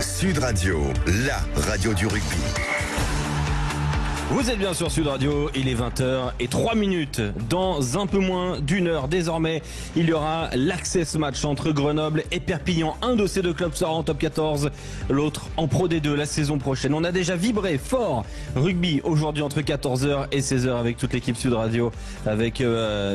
Sud Radio, la radio du rugby. Vous êtes bien sur Sud Radio, il est 20h03. Dans un peu moins d'une heure désormais, il y aura l'Access Match entre Grenoble et Perpignan. Un de ces deux clubs sera en top 14, l'autre en Pro D2 la saison prochaine. On a déjà vibré fort rugby aujourd'hui entre 14h et 16h avec toute l'équipe Sud Radio, avec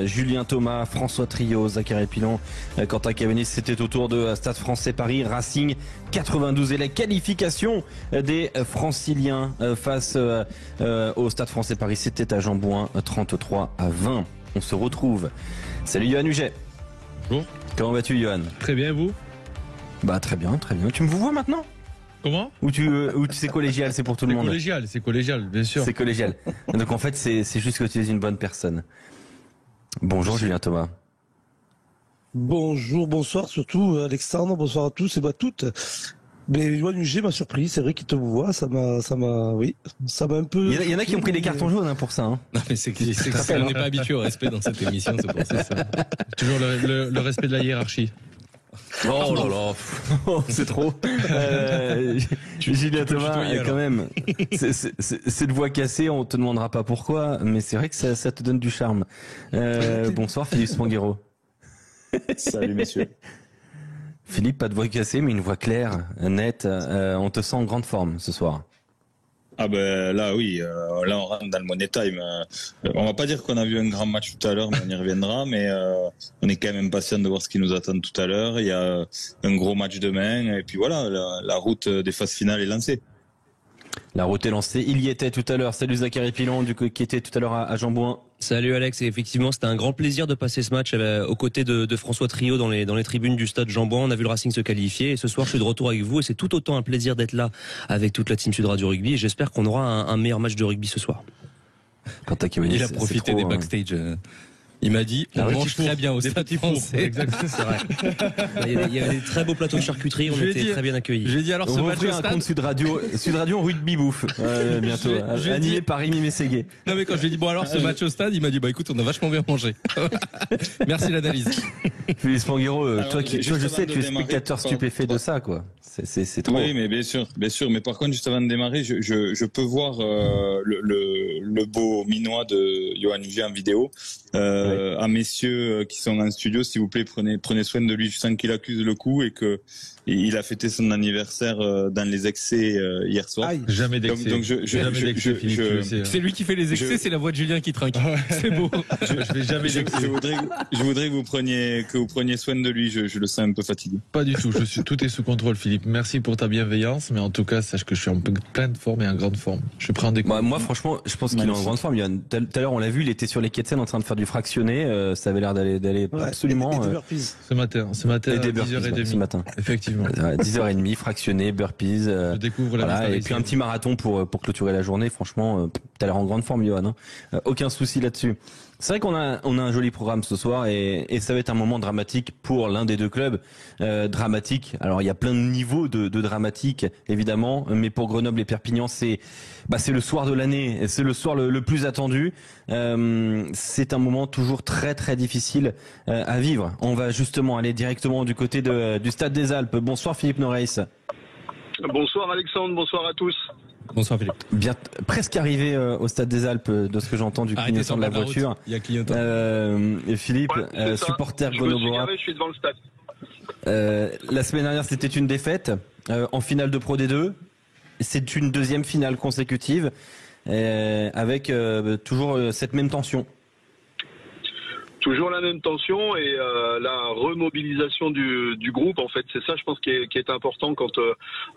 Julien Thomas, François Trio, Zachary Pilon, Quentin Cavanis. C'était autour de Stade Français Paris, Racing 92 et la qualification des Franciliens face au Stade Français Paris, c'était à Jambouin, 33-20. On se retrouve. Salut Yohan Huget. Bonjour. Comment vas-tu Yohan? Très bien, vous? Bah très bien, très bien. Tu me vois maintenant? Comment? Ou c'est collégial, c'est pour tout le monde? C'est collégial, bien sûr. C'est collégial. Donc en fait, c'est juste que tu es une bonne personne. Bonjour Julien Thomas. Bonjour, bonsoir surtout Alexandre, bonsoir à tous et à toutes. Mais Yohan Huget m'a surpris, c'est vrai qu'il te voit, ça m'a un peu... Il y en a qui ont pris des cartons jaunes pour ça. Hein. Non mais c'est qu'on n'est pas habitué au respect dans cette émission, c'est pour ça. Toujours le respect de la hiérarchie. Oh là là, c'est trop. Julien Thomas, quand même, cette voix cassée, on te demandera pas pourquoi, mais c'est vrai que ça te donne du charme. Bonsoir Philippe Spanghero. Salut messieurs. Philippe, pas de voix cassée, mais une voix claire, nette. On te sent en grande forme ce soir. Ah ben là oui, là on rentre dans le money time. On va pas dire qu'on a vu un grand match tout à l'heure, mais on y reviendra. Mais on est quand même impatient de voir ce qui nous attend tout à l'heure. Il y a un gros match demain, et puis voilà, la route des phases finales est lancée. La route est lancée. Il y était tout à l'heure. Salut Zachary Pilon, qui était tout à l'heure à Jambouin. Salut Alex, et effectivement c'était un grand plaisir de passer ce match aux côtés de François Trio dans les tribunes du stade Jambouin. On a vu le Racing se qualifier et ce soir je suis de retour avec vous et c'est tout autant un plaisir d'être là avec toute la team Sud Radio Rugby et j'espère qu'on aura un meilleur match de rugby ce soir. Il a profité des backstage. Il m'a dit, on mange très bien au Stade Français. Exactement, c'est vrai. Il y avait des très beaux plateaux de charcuterie, on était très bien accueillis. J'ai dit alors ce match au un stade. compte Sud Radio Rugby Bouffe bientôt, animé par Rémi Mességuet. Non mais quand je lui ai dit bon alors ce match au stade, il m'a dit bah écoute on a vachement bien mangé. Merci l'analyse. Philippe Spanghero, toi je sais, tu es démarrer, spectateur stupéfait de ça quoi. C'est trop. Oui, mais bien sûr. Mais par contre, juste avant de démarrer, je peux voir le beau minois de Yohan Huget en vidéo. À messieurs qui sont en studio, s'il vous plaît, prenez soin de lui. Je sens qu'il accuse le coup et que il a fêté son anniversaire dans les excès hier soir. Aïe. Jamais d'excès. Donc C'est lui qui fait les excès, c'est la voix de Julien qui trinque. C'est beau. Je vais jamais d'excès. Je voudrais que vous preniez soin de lui. Je le sens un peu fatigué. Pas du tout. Tout est sous contrôle, Philippe. Merci pour ta bienveillance, mais en tout cas, sache que je suis en pleine forme et en grande forme. Je prends des coups. Moi, franchement, je pense qu'il est en grande forme. Tout à l'heure, on l'a vu, il était sur les quais de Seine en train de faire du fractionné. Ça avait l'air d'aller absolument. Et des burpees. Ce matin, et des burpees, 10h30. ce matin. Effectivement. 10h30, fractionné, burpees. Je découvre la voilà, et puis un petit marathon pour clôturer la journée. Franchement, t'as l'air en grande forme, Yohan. Aucun souci là-dessus. C'est vrai qu'on a un joli programme ce soir et ça va être un moment dramatique pour l'un des deux clubs. Dramatique. Alors il y a plein de niveaux de dramatique évidemment, mais pour Grenoble et Perpignan c'est le soir de l'année, c'est le soir le plus attendu. C'est un moment toujours très très difficile à vivre. On va justement aller directement du côté du Stade des Alpes. Bonsoir Philippe Noreis. Bonsoir Alexandre, bonsoir à tous. Bonsoir Philippe. Bien, presque arrivé au Stade des Alpes de ce que j'entends du clignotant de la voiture. Il y a clignotant. Philippe, supporter grenoblois. Je suis devant le stade. La semaine dernière, c'était une défaite en finale de Pro D2. C'est une deuxième finale consécutive avec toujours cette même tension. Toujours la même tension et la remobilisation du groupe en fait, c'est ça je pense qui est important quand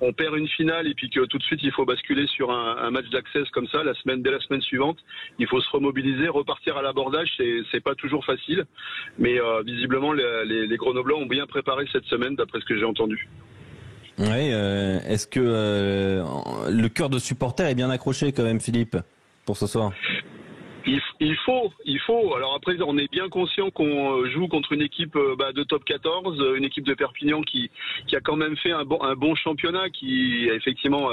on perd une finale et puis que tout de suite il faut basculer sur un match d'access comme ça dès la semaine suivante, il faut se remobiliser, repartir à l'abordage, c'est pas toujours facile, mais visiblement les Grenoblois ont bien préparé cette semaine d'après ce que j'ai entendu. Oui, est-ce que le cœur de supporter est bien accroché quand même Philippe pour ce soir? Il faut. Alors après, on est bien conscient qu'on joue contre une équipe de top 14, une équipe de Perpignan qui a quand même fait un bon championnat, qui effectivement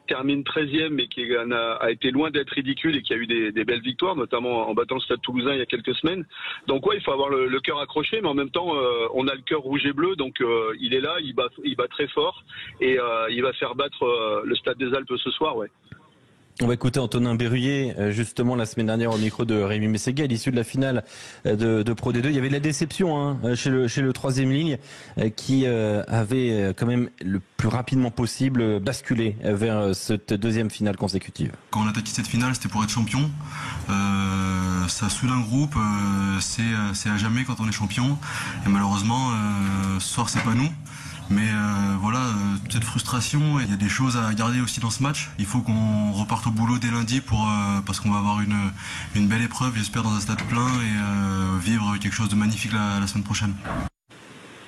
termine 13e, mais qui a été loin d'être ridicule et qui a eu des belles victoires, notamment en battant le Stade Toulousain il y a quelques semaines. Donc ouais, il faut avoir le cœur accroché, mais en même temps, on a le cœur rouge et bleu, donc il est là, il bat très fort et il va faire battre le Stade des Alpes ce soir, ouais. On va écouter Antonin Berruyer, justement la semaine dernière au micro de Rémi Mességuet, à l'issue de la finale de Pro D2. Il y avait de la déception chez le troisième ligne qui avait quand même le plus rapidement possible basculé vers cette deuxième finale consécutive. Quand on a attaqué cette finale, c'était pour être champion. Ça soude un groupe, c'est à jamais quand on est champion. Et malheureusement, ce soir c'est pas nous. Mais voilà, cette frustration, il y a des choses à garder aussi dans ce match. Il faut qu'on reparte au boulot dès lundi parce qu'on va avoir une belle épreuve, j'espère, dans un stade plein et vivre quelque chose de magnifique la semaine prochaine.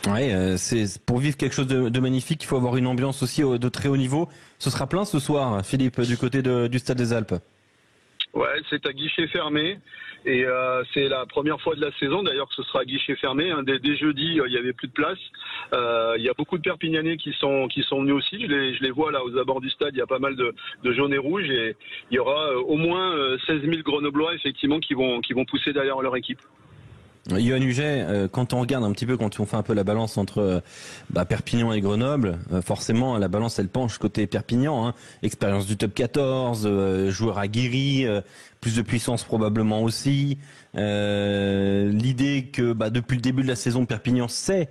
Ouais, c'est pour vivre quelque chose de magnifique, il faut avoir une ambiance aussi de très haut niveau. Ce sera plein ce soir, Philippe, du côté du Stade des Alpes. Ouais, c'est à guichet fermé et c'est la première fois de la saison d'ailleurs que ce sera à guichet fermé. Dès jeudi, il y avait plus de place. Il y a beaucoup de Perpignanais qui sont venus aussi. Je les vois là aux abords du stade. Il y a pas mal de jaunes et rouges et il y aura au moins 16 000 Grenoblois effectivement qui vont pousser derrière leur équipe. Yoann Huget, quand on regarde un petit peu, quand on fait un peu la balance entre Perpignan et Grenoble, forcément la balance elle penche côté Perpignan. Expérience du top 14, joueur aguerri, plus de puissance probablement aussi. L'idée que depuis le début de la saison, Perpignan sait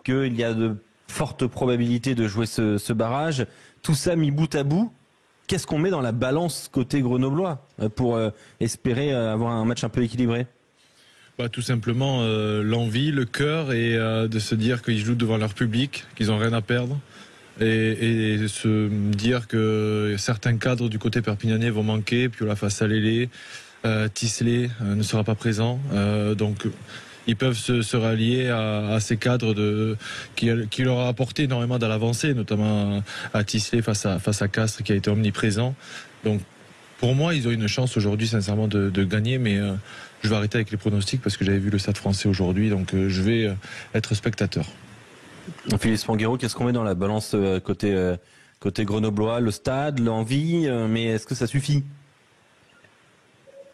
qu'il y a de fortes probabilités de jouer ce barrage. Tout ça mis bout à bout, qu'est-ce qu'on met dans la balance côté grenoblois pour espérer avoir un match un peu équilibré ? Tout simplement l'envie, le cœur et de se dire qu'ils jouent devant leur public, qu'ils n'ont rien à perdre et se dire que certains cadres du côté perpignanais vont manquer. Piola Fassalélé, Tisley ne sera pas présent, donc ils peuvent se rallier à ces cadres qui leur a apporté énormément dans l'avancée, notamment à Tisley face à Castres qui a été omniprésent. Donc pour moi, ils ont une chance aujourd'hui, sincèrement, de gagner, mais je vais arrêter avec les pronostics parce que j'avais vu le Stade français aujourd'hui, donc je vais être spectateur. Philippe Spanghero, qu'est-ce qu'on met dans la balance côté grenoblois, le stade, l'envie, mais est-ce que ça suffit ?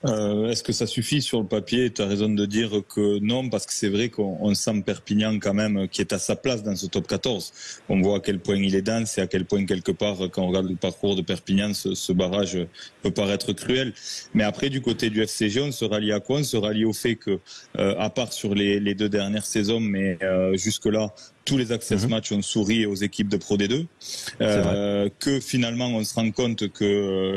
Est-ce que ça suffit sur le papier ? Tu as raison de dire que non, parce que c'est vrai qu'on sent Perpignan quand même qui est à sa place dans ce top 14. On voit à quel point il est dense et à quel point quelque part, quand on regarde le parcours de Perpignan, ce barrage peut paraître cruel. Mais après, du côté du FCG, on se rallie à quoi ? On se rallie au fait que, à part sur les 2 dernières saisons, mais jusque-là, tous les access matchs ont souri aux équipes de Pro D2, que finalement on se rend compte que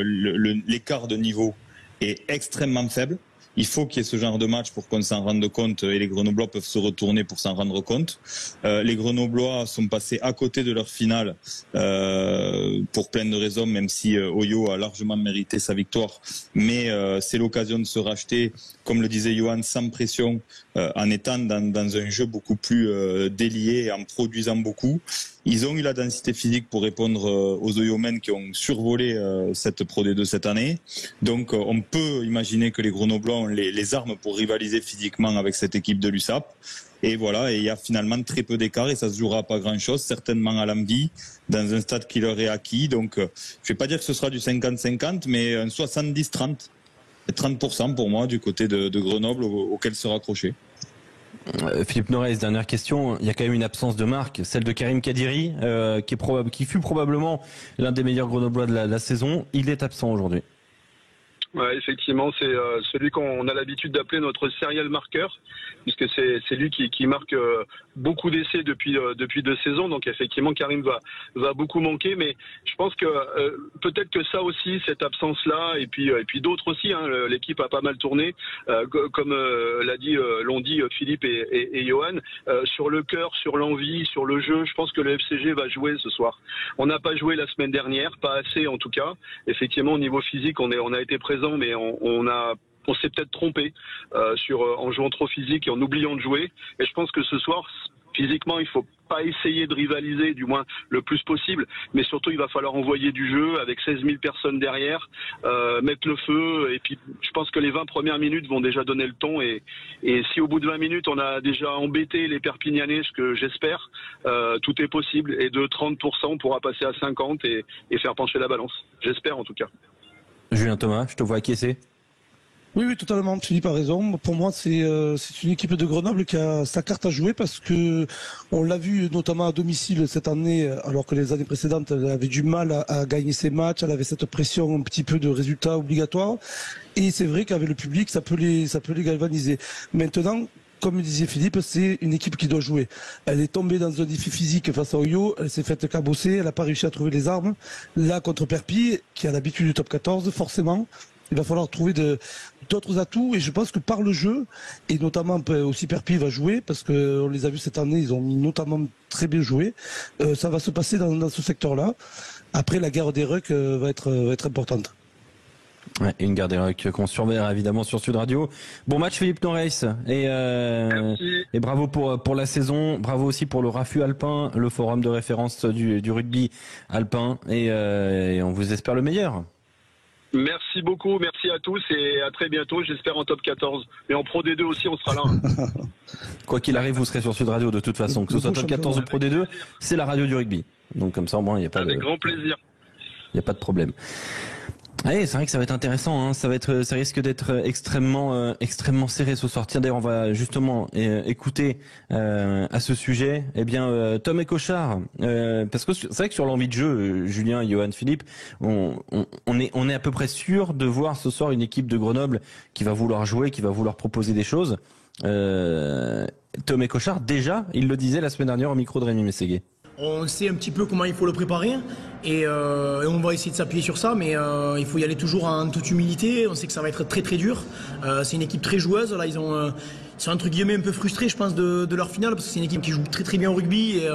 l'écart de niveau est extrêmement faible. Il faut qu'il y ait ce genre de match pour qu'on s'en rende compte et les Grenoblois peuvent se retourner pour s'en rendre compte. Les Grenoblois sont passés à côté de leur finale pour plein de raisons, même si Oyo a largement mérité sa victoire. Mais c'est l'occasion de se racheter, comme le disait Johan, sans pression, en étant dans un jeu beaucoup plus délié et en produisant beaucoup. Ils ont eu la densité physique pour répondre aux Oyomens qui ont survolé cette Pro D2 cette année. Donc on peut imaginer que les Grenoblois ont les armes pour rivaliser physiquement avec cette équipe de l'USAP. Et voilà, et il y a finalement très peu d'écart et ça se jouera pas grand-chose, certainement à l'envie, dans un stade qui leur est acquis. Donc je vais pas dire que ce sera du 50-50, mais un 70-30. 30% pour moi du côté de Grenoble auquel se raccrocher. Philippe Norez, dernière question. Il y a quand même une absence de marque, celle de Karim Kadiri, qui fut probablement l'un des meilleurs Grenoblois de la saison. Il est absent aujourd'hui. Ouais, effectivement, c'est celui qu'on a l'habitude d'appeler notre serial marqueur, puisque c'est lui qui marque beaucoup d'essais depuis 2 saisons. Donc effectivement, Karim va beaucoup manquer, mais je pense que peut-être que ça aussi, cette absence-là, et puis d'autres aussi. L'équipe a pas mal tourné, comme l'ont dit Philippe et Johan, sur le cœur, sur l'envie, sur le jeu. Je pense que le FCG va jouer ce soir. On n'a pas joué la semaine dernière, pas assez en tout cas. Effectivement, au niveau physique, on a été présent, mais on s'est peut-être trompé en jouant trop physique et en oubliant de jouer. Et je pense que ce soir, Physiquement, il faut pas essayer de rivaliser, du moins le plus possible, mais surtout il va falloir envoyer du jeu avec 16 000 personnes derrière, mettre le feu, et puis je pense que les 20 premières minutes vont déjà donner le ton, et si au bout de 20 minutes on a déjà embêté les Perpignanais, ce que j'espère, tout est possible, et de 30% on pourra passer à 50% et faire pencher la balance, j'espère en tout cas. Julien Thomas, je te vois acquiescer. Oui, totalement. Philippe a raison. Pour moi, c'est une équipe de Grenoble qui a sa carte à jouer parce que on l'a vu notamment à domicile cette année, alors que les années précédentes, elle avait du mal à gagner ses matchs. Elle avait cette pression un petit peu de résultats obligatoires. Et c'est vrai qu'avec le public, ça peut les galvaniser. Maintenant, comme disait Philippe, c'est une équipe qui doit jouer. Elle est tombée dans un défi physique face à Oyo, elle s'est faite cabosser, elle n'a pas réussi à trouver les armes. Là, contre Perpignan, qui a l'habitude du top 14, forcément, il va falloir trouver d'autres atouts, et je pense que par le jeu, et notamment aussi Perpignan va jouer, parce qu'on les a vus cette année, ils ont notamment très bien joué, ça va se passer dans ce secteur-là. Après, la guerre des rucks va être importante. Ouais, une garde des rucks qu'on surveillera évidemment sur Sud Radio. Bon match Philippe Norreis, et bravo pour la saison, bravo aussi pour le RAFU Alpin, le forum de référence du rugby alpin, et on vous espère le meilleur. Merci beaucoup, merci à tous et à très bientôt, j'espère en top 14. Et en Pro D2 aussi, on sera là. Quoi qu'il arrive, vous serez sur Sud Radio de toute façon. Que ce soit top 14 ou Pro D2, c'est la radio du rugby. Donc comme ça, au moins, il n'y a pas Avec grand plaisir. Il n'y a pas de problème. Allez, c'est vrai que ça va être intéressant, hein. Ça risque d'être extrêmement serré ce soir. Tiens, d'ailleurs, on va justement écouter à ce sujet, Tom Écochard, parce que c'est vrai que sur l'envie de jeu, Julien, Johan, Philippe, on est à peu près sûr de voir ce soir une équipe de Grenoble qui va vouloir jouer, qui va vouloir proposer des choses. Tom Écochard, déjà, il le disait la semaine dernière au micro de Rémi Mességuet. On sait un petit peu comment il faut le préparer et on va essayer de s'appuyer sur ça, mais il faut y aller toujours en toute humilité. On sait que ça va être très très dur. C'est une équipe très joueuse. Là, ils sont entre guillemets un peu frustrés, je pense, de leur finale, parce que c'est une équipe qui joue très très bien au rugby et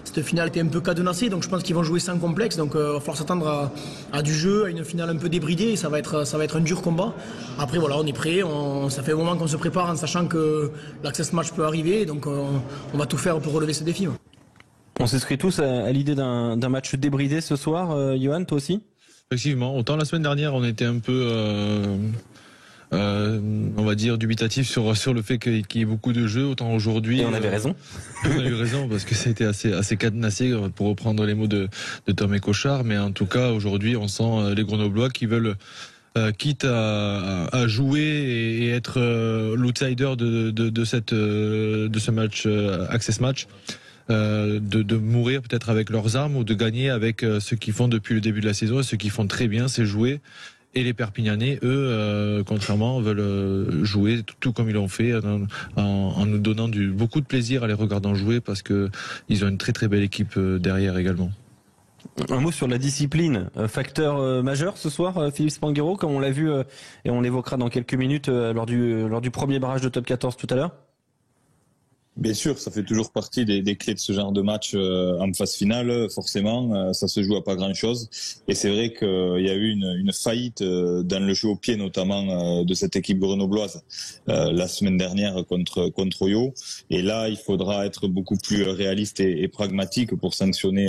cette finale était un peu cadenassée, donc je pense qu'ils vont jouer sans complexe. Donc il va falloir s'attendre à du jeu, à une finale un peu débridée, et ça va être un dur combat. Après voilà, on est prêt. Ça fait un moment qu'on se prépare en sachant que l'Access Match peut arriver, donc on va tout faire pour relever ce défi. On s'inscrit tous à l'idée d'un match débridé ce soir, Johan, toi aussi ? Effectivement, autant la semaine dernière on était un peu, on va dire, dubitatif sur le fait qu'il y ait beaucoup de jeux, autant aujourd'hui... Et on avait raison. On a eu raison, parce que ça a été assez cadenassé, pour reprendre les mots de Tom Écochard, mais en tout cas aujourd'hui on sent les Grenoblois qui veulent... quitte à jouer et être l'outsider de ce match, Access Match, de mourir peut-être avec leurs armes ou de gagner avec ce qu'ils font depuis le début de la saison. Et ce qu'ils font très bien, c'est jouer. Et les Perpignanais, eux, contrairement, veulent jouer tout comme ils l'ont fait, en nous donnant beaucoup de plaisir à les regardant jouer, parce que ils ont une très très belle équipe derrière également. Un mot sur la discipline, facteur majeur ce soir, Philippe Spanghero, comme on l'a vu et on l'évoquera dans quelques minutes lors du premier barrage de top 14 tout à l'heure. Bien sûr, ça fait toujours partie des clés de ce genre de match en phase finale. Forcément, ça se joue à pas grand-chose. Et c'est vrai qu'il y a eu une faillite dans le jeu au pied, notamment de cette équipe grenobloise la semaine dernière contre Oyo. Et là, il faudra être beaucoup plus réaliste et pragmatique pour sanctionner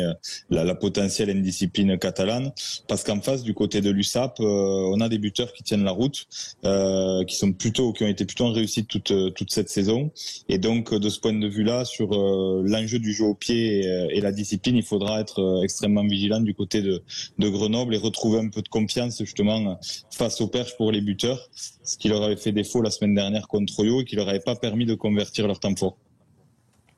la potentielle indiscipline catalane. Parce qu'en face, du côté de l'USAP, on a des buteurs qui tiennent la route, qui ont été plutôt en réussite toute cette saison. Et donc, de ce point de vue-là, sur l'enjeu du jeu au pied et la discipline, il faudra être extrêmement vigilant du côté de Grenoble et retrouver un peu de confiance justement face aux perches pour les buteurs, ce qui leur avait fait défaut la semaine dernière contre Oyo et qui leur avait pas permis de convertir leur temps fort.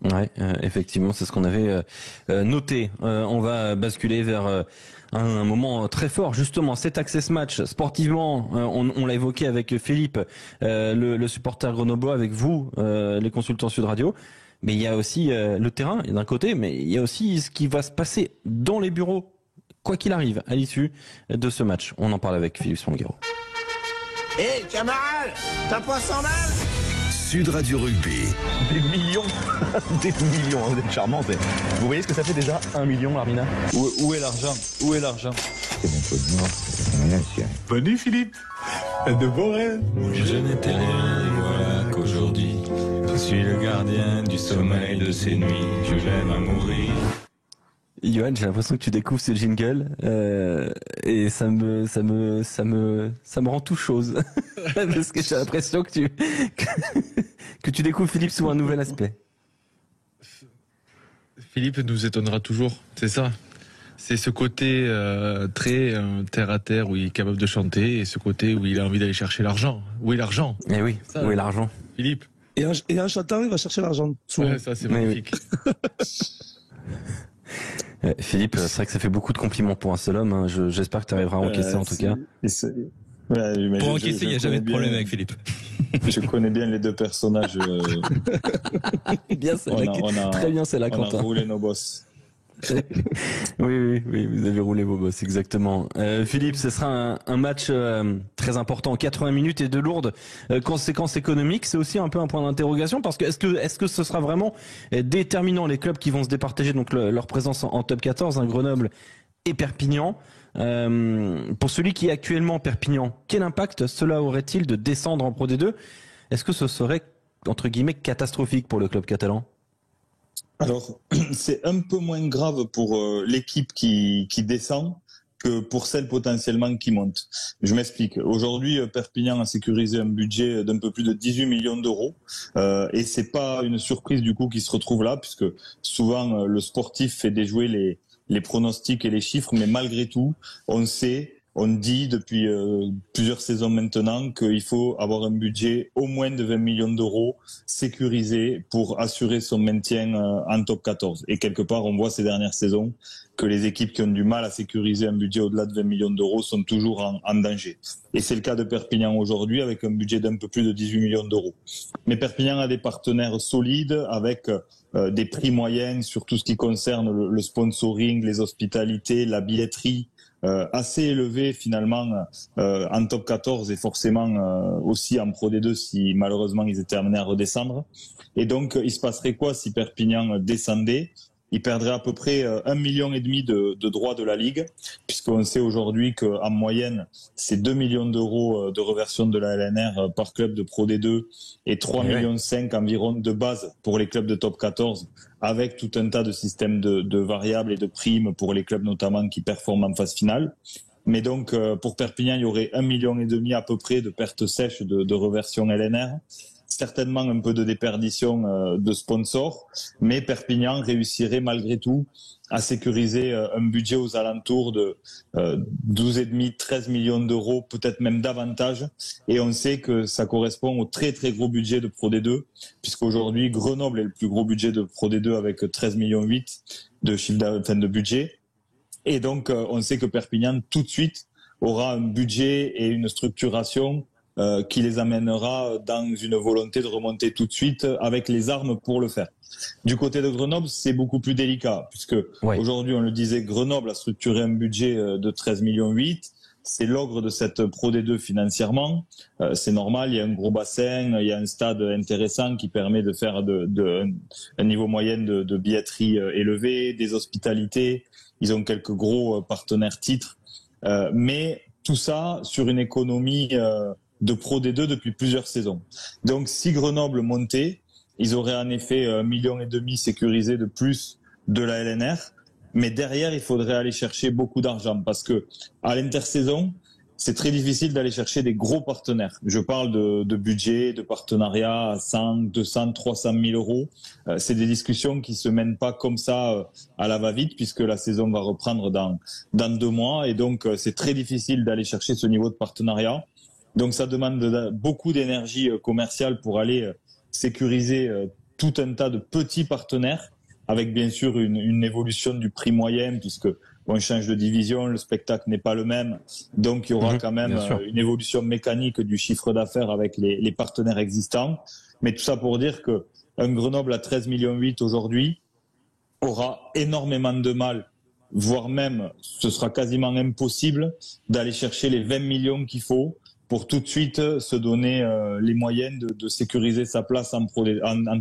Ouais, effectivement, c'est ce qu'on avait noté. On va basculer vers un moment très fort, justement, cet Access Match. Sportivement, on l'a évoqué avec Philippe, le supporter grenoblois, avec vous, les consultants Sud Radio. Mais il y a aussi le terrain, d'un côté, mais il y a aussi ce qui va se passer dans les bureaux, quoi qu'il arrive, à l'issue de ce match. On en parle avec Philippe Spanghero. Hé, camarade, t'as pas 100 balles ? Sud Radio Rugby. Des millions, vous êtes charmante. Vous voyez ce que ça fait déjà 1 million, Armina ? Où est l'argent ? Où est l'argent ? C'est mon peu de mort, c'est rien, tiens. Bonne nuit, Philippe. De beaux rêves. Je n'étais rien, et voilà qu'aujourd'hui, tout suis le gardien du sommeil de ces nuits, je l'aime à mourir. Johan, j'ai l'impression que tu découvres ce jingle et ça me rend tout chose parce que j'ai l'impression que tu découvres Philippe sous un nouvel aspect. Philippe nous étonnera toujours, c'est ça. C'est ce côté très terre à terre où il est capable de chanter et ce côté où il a envie d'aller chercher l'argent. Où est l'argent? Eh oui, ça, où est l'argent? Philippe. Et en chantant, il va chercher l'argent. Ouais, ça c'est magnifique. Oui. Philippe, c'est vrai que ça fait beaucoup de compliments pour un seul homme. Hein. J'espère que tu arriveras à encaisser en tout cas. Pour encaisser, il n'y a jamais de problème avec Philippe. Je connais bien les deux personnages. Bien, très bien, c'est la Quentin. On a roulé nos bosses. Oui, vous avez roulé vos bosses, exactement. Philippe, ce sera un match très important, 80 minutes et de lourdes conséquences économiques. C'est aussi un peu un point d'interrogation parce que est-ce que ce sera vraiment déterminant les clubs qui vont se départager donc leur présence en top 14, Grenoble et Perpignan. Pour celui qui est actuellement Perpignan, quel impact cela aurait-il de descendre en Pro D2? Est-ce que ce serait entre guillemets catastrophique pour le club catalan? Alors, c'est un peu moins grave pour l'équipe qui descend que pour celle potentiellement qui monte. Je m'explique. Aujourd'hui, Perpignan a sécurisé un budget d'un peu plus de 18 millions d'euros et c'est pas une surprise du coup qui se retrouve là, puisque souvent le sportif fait déjouer les pronostics et les chiffres, mais malgré tout, on dit depuis plusieurs saisons maintenant qu'il faut avoir un budget au moins de 20 millions d'euros sécurisé pour assurer son maintien en top 14. Et quelque part, on voit ces dernières saisons que les équipes qui ont du mal à sécuriser un budget au-delà de 20 millions d'euros sont toujours en danger. Et c'est le cas de Perpignan aujourd'hui avec un budget d'un peu plus de 18 millions d'euros. Mais Perpignan a des partenaires solides avec des prix moyens sur tout ce qui concerne le sponsoring, les hospitalités, la billetterie, assez élevé finalement en top 14 et forcément aussi en Pro D2 si malheureusement ils étaient amenés à redescendre. Et donc il se passerait quoi si Perpignan descendait? Il perdrait à peu près 1,5 million de droits de la Ligue, puisqu'on sait aujourd'hui qu'en moyenne, c'est 2 millions d'euros de reversion de la LNR par club de Pro D2 et 3,5 millions environ de base pour les clubs de top 14, avec tout un tas de systèmes de variables et de primes pour les clubs notamment qui performent en phase finale. Mais donc, pour Perpignan, il y aurait 1,5 million à peu près de pertes sèches de reversion LNR. Certainement un peu de déperdition de sponsors, mais Perpignan réussirait malgré tout à sécuriser un budget aux alentours de 12,5-13 millions d'euros, peut-être même davantage. Et on sait que ça correspond au très très gros budget de Pro D2, puisqu'aujourd'hui Grenoble est le plus gros budget de Pro D2 avec 13,8 millions de chiffre de budget. Et donc on sait que Perpignan tout de suite aura un budget et une structuration qui les amènera dans une volonté de remonter tout de suite avec les armes pour le faire. Du côté de Grenoble, c'est beaucoup plus délicat, puisque aujourd'hui, on le disait, Grenoble a structuré un budget de 13,8 millions. C'est l'ogre de cette Pro D2 financièrement. C'est normal, il y a un gros bassin, il y a un stade intéressant qui permet de faire un niveau moyen de billetterie élevé, des hospitalités. Ils ont quelques gros partenaires titres. Mais tout ça sur une économie de Pro D2 depuis plusieurs saisons. Donc si Grenoble montait, ils auraient en effet 1,5 million sécurisé de plus de la LNR, mais derrière il faudrait aller chercher beaucoup d'argent parce que à l'intersaison, c'est très difficile d'aller chercher des gros partenaires. Je parle de budget, de partenariat à 100, 200, 300 000 euros. C'est des discussions qui se mènent pas comme ça à la va-vite puisque la saison va reprendre dans 2 mois et donc c'est très difficile d'aller chercher ce niveau de partenariat. Donc ça demande beaucoup d'énergie commerciale pour aller sécuriser tout un tas de petits partenaires avec bien sûr une évolution du prix moyen puisque on change de division, le spectacle n'est pas le même. Donc il y aura quand même une évolution mécanique du chiffre d'affaires avec les partenaires existants. Mais tout ça pour dire que un Grenoble à 13,8 millions aujourd'hui aura énormément de mal, voire même ce sera quasiment impossible d'aller chercher les 20 millions qu'il faut pour tout de suite se donner les moyens de sécuriser sa place en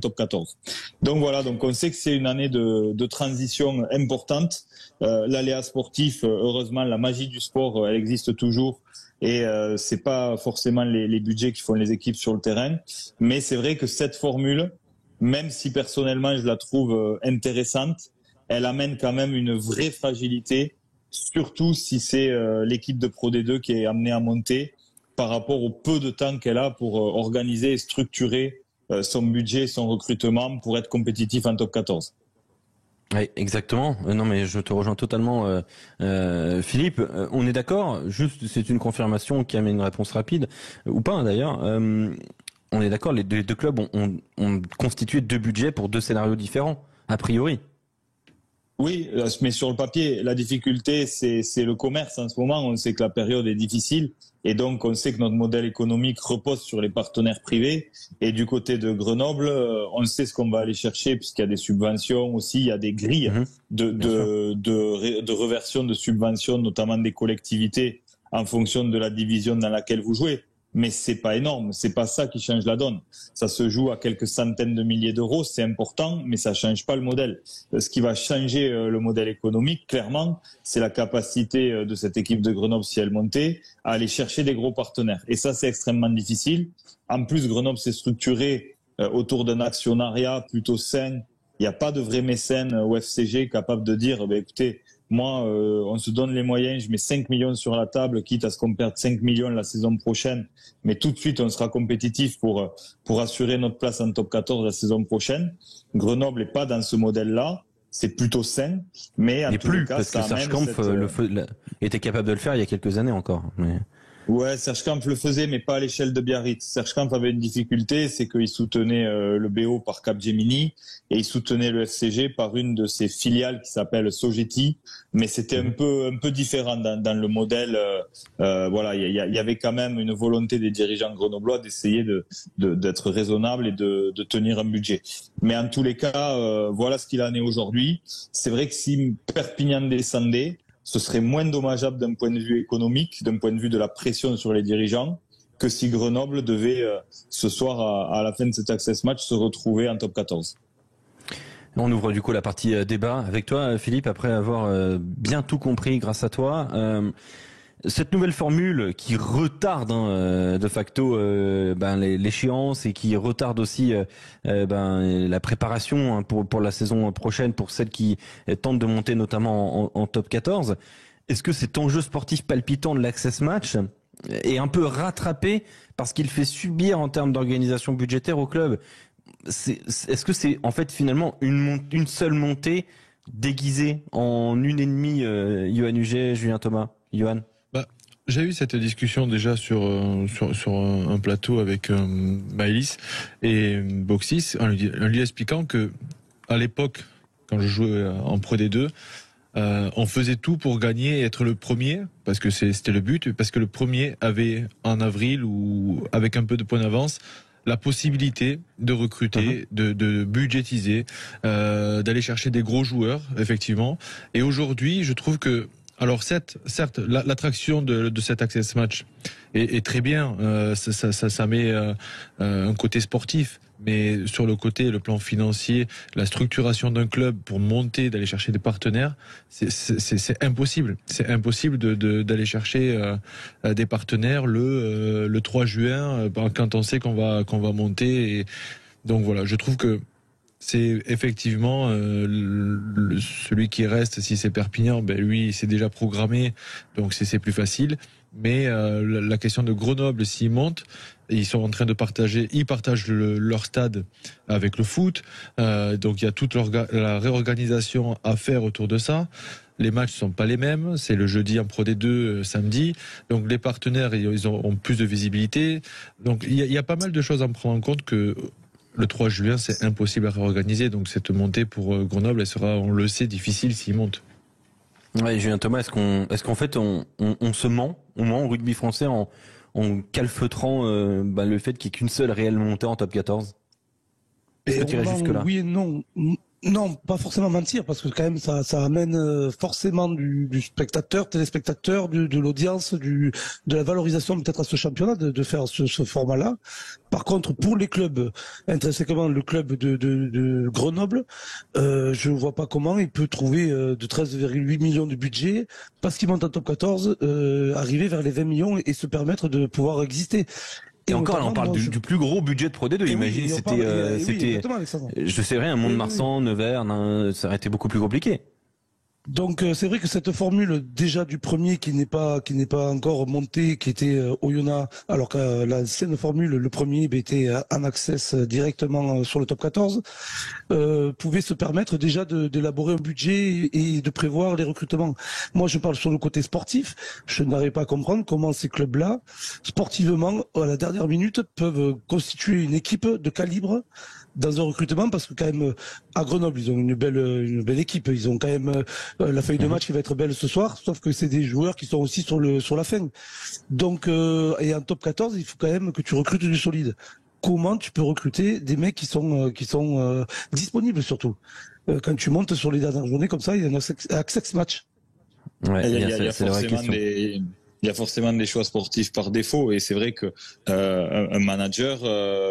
top 14. Donc voilà, donc on sait que c'est une année de transition importante. L'aléa sportif, heureusement, la magie du sport, elle existe toujours. Et c'est pas forcément les budgets qui font les équipes sur le terrain. Mais c'est vrai que cette formule même si personnellement je la trouve intéressante, elle amène quand même une vraie fragilité, surtout si c'est l'équipe de Pro D2 qui est amenée à monter par rapport au peu de temps qu'elle a pour organiser et structurer son budget, son recrutement pour être compétitif en top 14. Oui, exactement. Non, mais je te rejoins totalement, Philippe. On est d'accord. Juste, c'est une confirmation qui amène une réponse rapide, ou pas d'ailleurs. On est d'accord. Les deux clubs ont constitué deux budgets pour deux scénarios différents, a priori. Oui, mais sur le papier, la difficulté, c'est le commerce en ce moment. On sait que la période est difficile et donc on sait que notre modèle économique repose sur les partenaires privés. Et du côté de Grenoble, on sait ce qu'on va aller chercher puisqu'il y a des subventions aussi, il y a des grilles de reversion de subventions, notamment des collectivités en fonction de la division dans laquelle vous jouez. Mais c'est pas énorme, c'est pas ça qui change la donne. Ça se joue à quelques centaines de milliers d'euros, c'est important, mais ça change pas le modèle. Ce qui va changer le modèle économique, clairement, c'est la capacité de cette équipe de Grenoble, si elle montait, à aller chercher des gros partenaires. Et ça, c'est extrêmement difficile. En plus, Grenoble s'est structuré autour d'un actionnariat plutôt sain. Il n'y a pas de vrai mécène au FCG capable de dire, écoutez, moi, on se donne les moyens, je mets 5 millions sur la table, quitte à ce qu'on perde 5 millions la saison prochaine, mais tout de suite, on sera compétitif pour assurer notre place en top 14 la saison prochaine. Grenoble n'est pas dans ce modèle-là, c'est plutôt sain, mais en tous les cas, parce que Serge Kampf était capable de le faire il y a quelques années encore. Mais... Ouais, Serge Kampf le faisait, mais pas à l'échelle de Biarritz. Serge Kampf avait une difficulté, c'est qu'il soutenait le BO par Capgemini et il soutenait le FCG par une de ses filiales qui s'appelle Sogeti, mais c'était un peu différent dans le modèle. Voilà, il y avait quand même une volonté des dirigeants grenoblois d'essayer d'être raisonnable et de tenir un budget. Mais en tous les cas, voilà ce qu'il en est aujourd'hui. C'est vrai que si Perpignan descendait, ce serait moins dommageable d'un point de vue économique, d'un point de vue de la pression sur les dirigeants, que si Grenoble devait, ce soir, à la fin de cet Access Match, se retrouver en top 14. On ouvre du coup la partie débat avec toi, Philippe, après avoir bien tout compris grâce à toi. Cette nouvelle formule qui retarde de facto l'échéance et qui retarde aussi la préparation pour la saison prochaine pour celles qui tentent de monter notamment en top 14. Est-ce que cet enjeu sportif palpitant de l'Access Match est un peu rattrapé parce qu'il fait subir en termes d'organisation budgétaire au club? Est-ce que c'est en fait finalement une seule montée déguisée en une et demie, Yoann Huget, Julien Thomas? Yoann? J'ai eu cette discussion déjà sur un plateau avec Maëlys et Boxis en lui expliquant que à l'époque, quand je jouais en Pro D2, on faisait tout pour gagner et être le premier, parce que c'était le but, parce que le premier avait en avril ou avec un peu de points d'avance la possibilité de recruter, de budgétiser, d'aller chercher des gros joueurs, effectivement. Et aujourd'hui, je trouve que alors certes, l'attraction de cet Access Match est très bien, ça met un côté sportif, mais sur le plan financier, la structuration d'un club pour monter, d'aller chercher des partenaires, c'est impossible. C'est impossible d'aller chercher des partenaires le 3 juin quand on sait qu'on va monter. Et donc voilà, je trouve que c'est effectivement celui qui reste, si c'est Perpignan, lui c'est déjà programmé, donc c'est plus facile. Mais la question de Grenoble, s'ils montent, ils sont en train de ils partagent leur stade avec le foot, donc il y a toute la réorganisation à faire autour de ça. Les matchs sont pas les mêmes, c'est le jeudi en Pro D2, samedi, donc les partenaires ils ont plus de visibilité, donc il y a pas mal de choses à prendre en compte que le 3 juin, c'est impossible à réorganiser. Donc cette montée pour Grenoble, elle sera, on le sait, difficile s'il monte. Ouais, Julien Thomas, est-ce qu'en fait on se ment au rugby français en calfeutrant le fait qu'il n'y ait qu'une seule réelle montée en top 14? Est-ce que tu irais jusque-là? Oui et non. Non, pas forcément mentir, parce que quand même ça amène forcément du spectateur, téléspectateur, de l'audience, de la valorisation peut-être à ce championnat, de faire ce format-là. Par contre, pour les clubs, intrinsèquement le club de Grenoble, je ne vois pas comment il peut trouver de 13,8 millions de budget, parce qu'il monte en top 14, arriver vers les 20 millions et se permettre de pouvoir exister. Et encore, là, on parle du plus gros budget de Pro D2. Imagine, c'était, je sais rien, Mont-de-Marsan, Nevers, ça aurait été beaucoup plus compliqué. Donc c'est vrai que cette formule déjà du premier qui n'est pas encore monté, qui était Oyonnax, alors que l'ancienne formule, le premier était en access directement sur le top 14, pouvait se permettre déjà d'élaborer un budget et de prévoir les recrutements. Moi je parle sur le côté sportif, je n'arrive pas à comprendre comment ces clubs-là, sportivement, à la dernière minute, peuvent constituer une équipe de calibre dans un recrutement, parce que quand même à Grenoble ils ont une belle équipe, ils ont quand même la feuille de match qui va être belle ce soir, sauf que c'est des joueurs qui sont aussi sur la fin. Donc et en top 14 il faut quand même que tu recrutes du solide. Comment tu peux recruter des mecs qui sont disponibles, surtout quand tu montes sur les dernières journées comme ça, il y a un access match. Ouais, il y a forcément des choix sportifs par défaut, et c'est vrai que un manager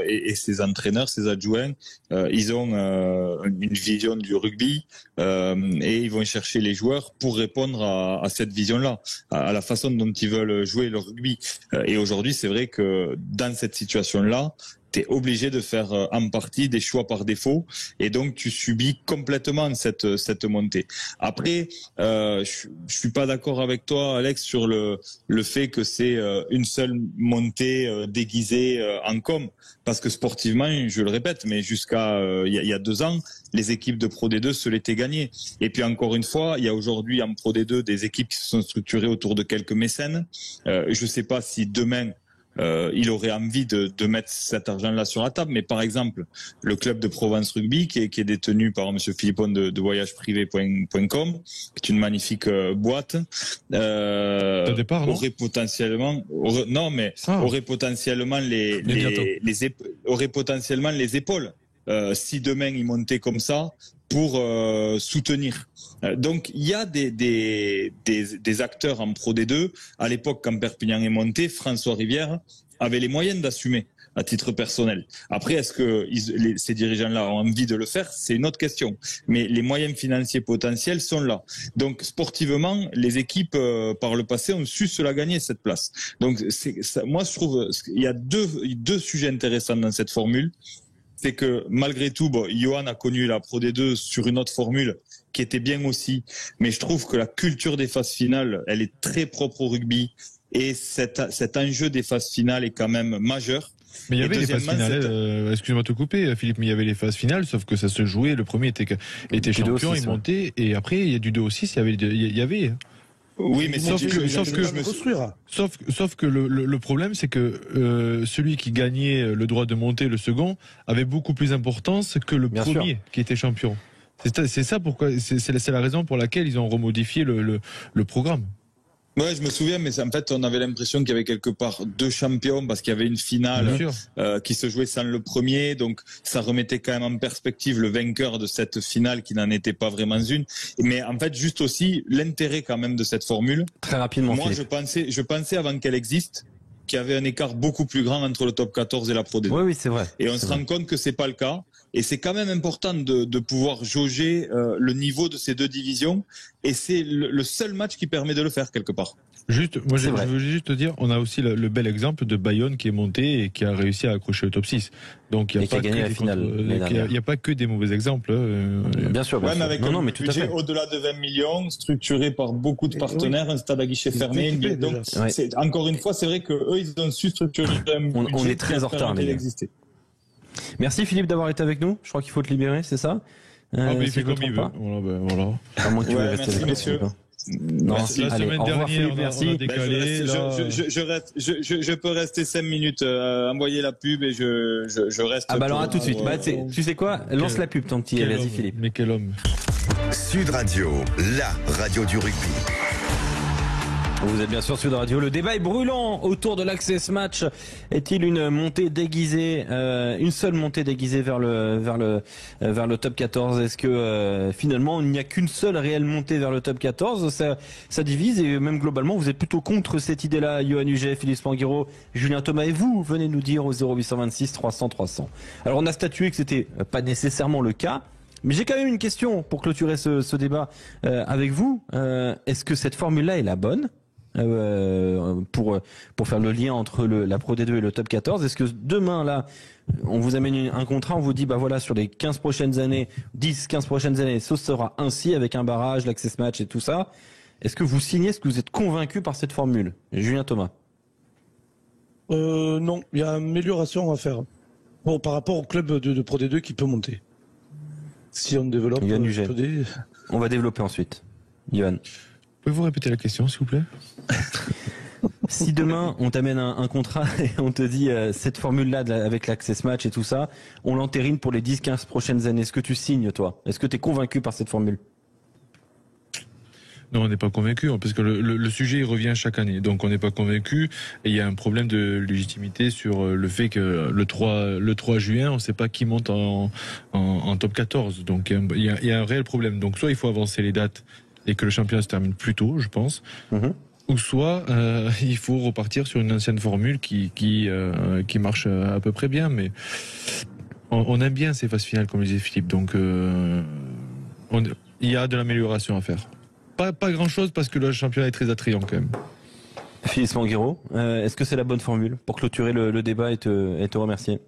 et ses entraîneurs, ses adjoints, ils ont une vision du rugby et ils vont chercher les joueurs pour répondre à cette vision-là, à la façon dont ils veulent jouer le rugby. Et aujourd'hui, c'est vrai que dans cette situation-là, t'es obligé de faire en partie des choix par défaut, et donc tu subis complètement cette montée. Après, je suis pas d'accord avec toi, Alex, sur le fait que c'est une seule montée déguisée en com, parce que sportivement, je le répète, mais jusqu'à il y a 2 ans, les équipes de Pro D2 se l'étaient gagnées. Et puis encore une fois, il y a aujourd'hui en Pro D2 des équipes qui se sont structurées autour de quelques mécènes. Je sais pas si demain il aurait envie de mettre cet argent-là sur la table, mais par exemple, le club de Provence Rugby, qui est détenu par Monsieur Philippon de voyagesprivé.com, qui est une magnifique boîte, aurait potentiellement, aurait potentiellement les épaules, si demain il montait comme ça, pour soutenir. Donc il y a des acteurs en Pro D2. À l'époque, quand Perpignan est monté, François Rivière avait les moyens d'assumer à titre personnel. Après, est-ce que ces dirigeants-là ont envie de le faire? C'est une autre question. Mais les moyens financiers potentiels sont là. Donc sportivement, les équipes par le passé ont su se la gagner, cette place. Donc moi je trouve il y a deux sujets intéressants dans cette formule. C'est que malgré tout, Johan a connu la Pro D2 sur une autre formule qui était bien aussi, mais je trouve que la culture des phases finales, elle est très propre au rugby, et cet enjeu des phases finales est quand même majeur. Mais il y avait les phases finales, excuse-moi de te couper Philippe, mais il y avait les phases finales, sauf que ça se jouait, le premier était champion, il montait, et après il y a du 2 au 6, il y avait. Oui, mais sauf que le problème, c'est que celui qui gagnait le droit de monter, le second, avait beaucoup plus d'importance que le premier qui était champion. C'est ça pourquoi, c'est la raison pour laquelle ils ont remodifié le programme. Ouais, je me souviens, mais en fait, on avait l'impression qu'il y avait quelque part 2 champions, parce qu'il y avait une finale qui se jouait sans le premier, donc ça remettait quand même en perspective le vainqueur de cette finale qui n'en était pas vraiment une. Mais en fait, juste aussi l'intérêt quand même de cette formule. Très rapidement. Moi, je pensais avant qu'elle existe qu'il y avait un écart beaucoup plus grand entre le top 14 et la Pro D2. Oui, c'est vrai. Et on se rend compte que c'est pas le cas. Et c'est quand même important de pouvoir jauger le niveau de ces 2 divisions. Et c'est le seul match qui permet de le faire quelque part. Juste, moi je veux juste te dire, on a aussi le bel exemple de Bayonne qui est monté et qui a réussi à accrocher le top 6. Donc il n'y a pas que des mauvais exemples. Bien sûr. Mais avec un budget au-delà de 20 millions, structuré par beaucoup de partenaires, un stade à guichet fermé. Donc encore une fois, c'est vrai qu'eux, ils ont su structurer un budget. On est très en retard, les gars. Merci Philippe d'avoir été avec nous. Je crois qu'il faut te libérer, c'est ça? Mais il fait comme il veut. Voilà. À moins que tu veux rester avec monsieur. Non, la semaine dernière, on a décalé. Je peux rester 5 minutes, envoyer la pub et je reste. Ah bah alors à tout de suite. Tu sais quoi? Lance la pub, ton petit. Vas-y Philippe. Mais quel homme. Sud Radio, la radio du rugby. Vous êtes bien sûr Sud Radio. Le débat est brûlant autour de l'Access Match. Est-il une montée déguisée, une seule montée déguisée vers le top 14? Est-ce que finalement il n'y a qu'une seule réelle montée vers le top 14? Ça divise, et même globalement vous êtes plutôt contre cette idée-là. Johan Huget, Philippe Spanghero, Julien Thomas et vous venez nous dire au 0826 300 300. Alors on a statué que c'était pas nécessairement le cas. Mais j'ai quand même une question pour clôturer ce débat avec vous. Est-ce que cette formule-là est la bonne? pour faire le lien entre la Pro D2 et le Top 14. Est-ce que demain, là, on vous amène un contrat, on vous dit, bah voilà, sur les 15 prochaines années, 10-15 prochaines années, ce sera ainsi, avec un barrage, l'access match et tout ça. Est-ce que vous signez, est-ce que vous êtes convaincu par cette formule? Julien Thomas? Non, il y a amélioration à faire. Bon, par rapport au club de Pro D2 qui peut monter. Si on développe Yann Huget. On va développer ensuite. Yohan. Pouvez-vous répéter la question, s'il vous plaît? Si demain on t'amène un contrat et on te dit cette formule-là avec l'access match et tout ça, on l'entérine pour les 10-15 prochaines années, est-ce que tu signes toi? Est-ce que tu es convaincu par cette formule? Non, on n'est pas convaincu, parce que le sujet il revient chaque année, donc on n'est pas convaincu, et il y a un problème de légitimité sur le fait que le 3 juin, on ne sait pas qui monte en top 14, donc il y a un réel problème. Donc soit il faut avancer les dates et que le championnat se termine plus tôt, je pense, ou soit il faut repartir sur une ancienne formule qui marche à peu près bien, mais on aime bien ces phases finales, comme le disait Philippe, donc il y a de l'amélioration à faire. Pas grand chose, parce que le championnat est très attrayant quand même. Philippe Manguero, est-ce que c'est la bonne formule pour clôturer le débat et te remercier?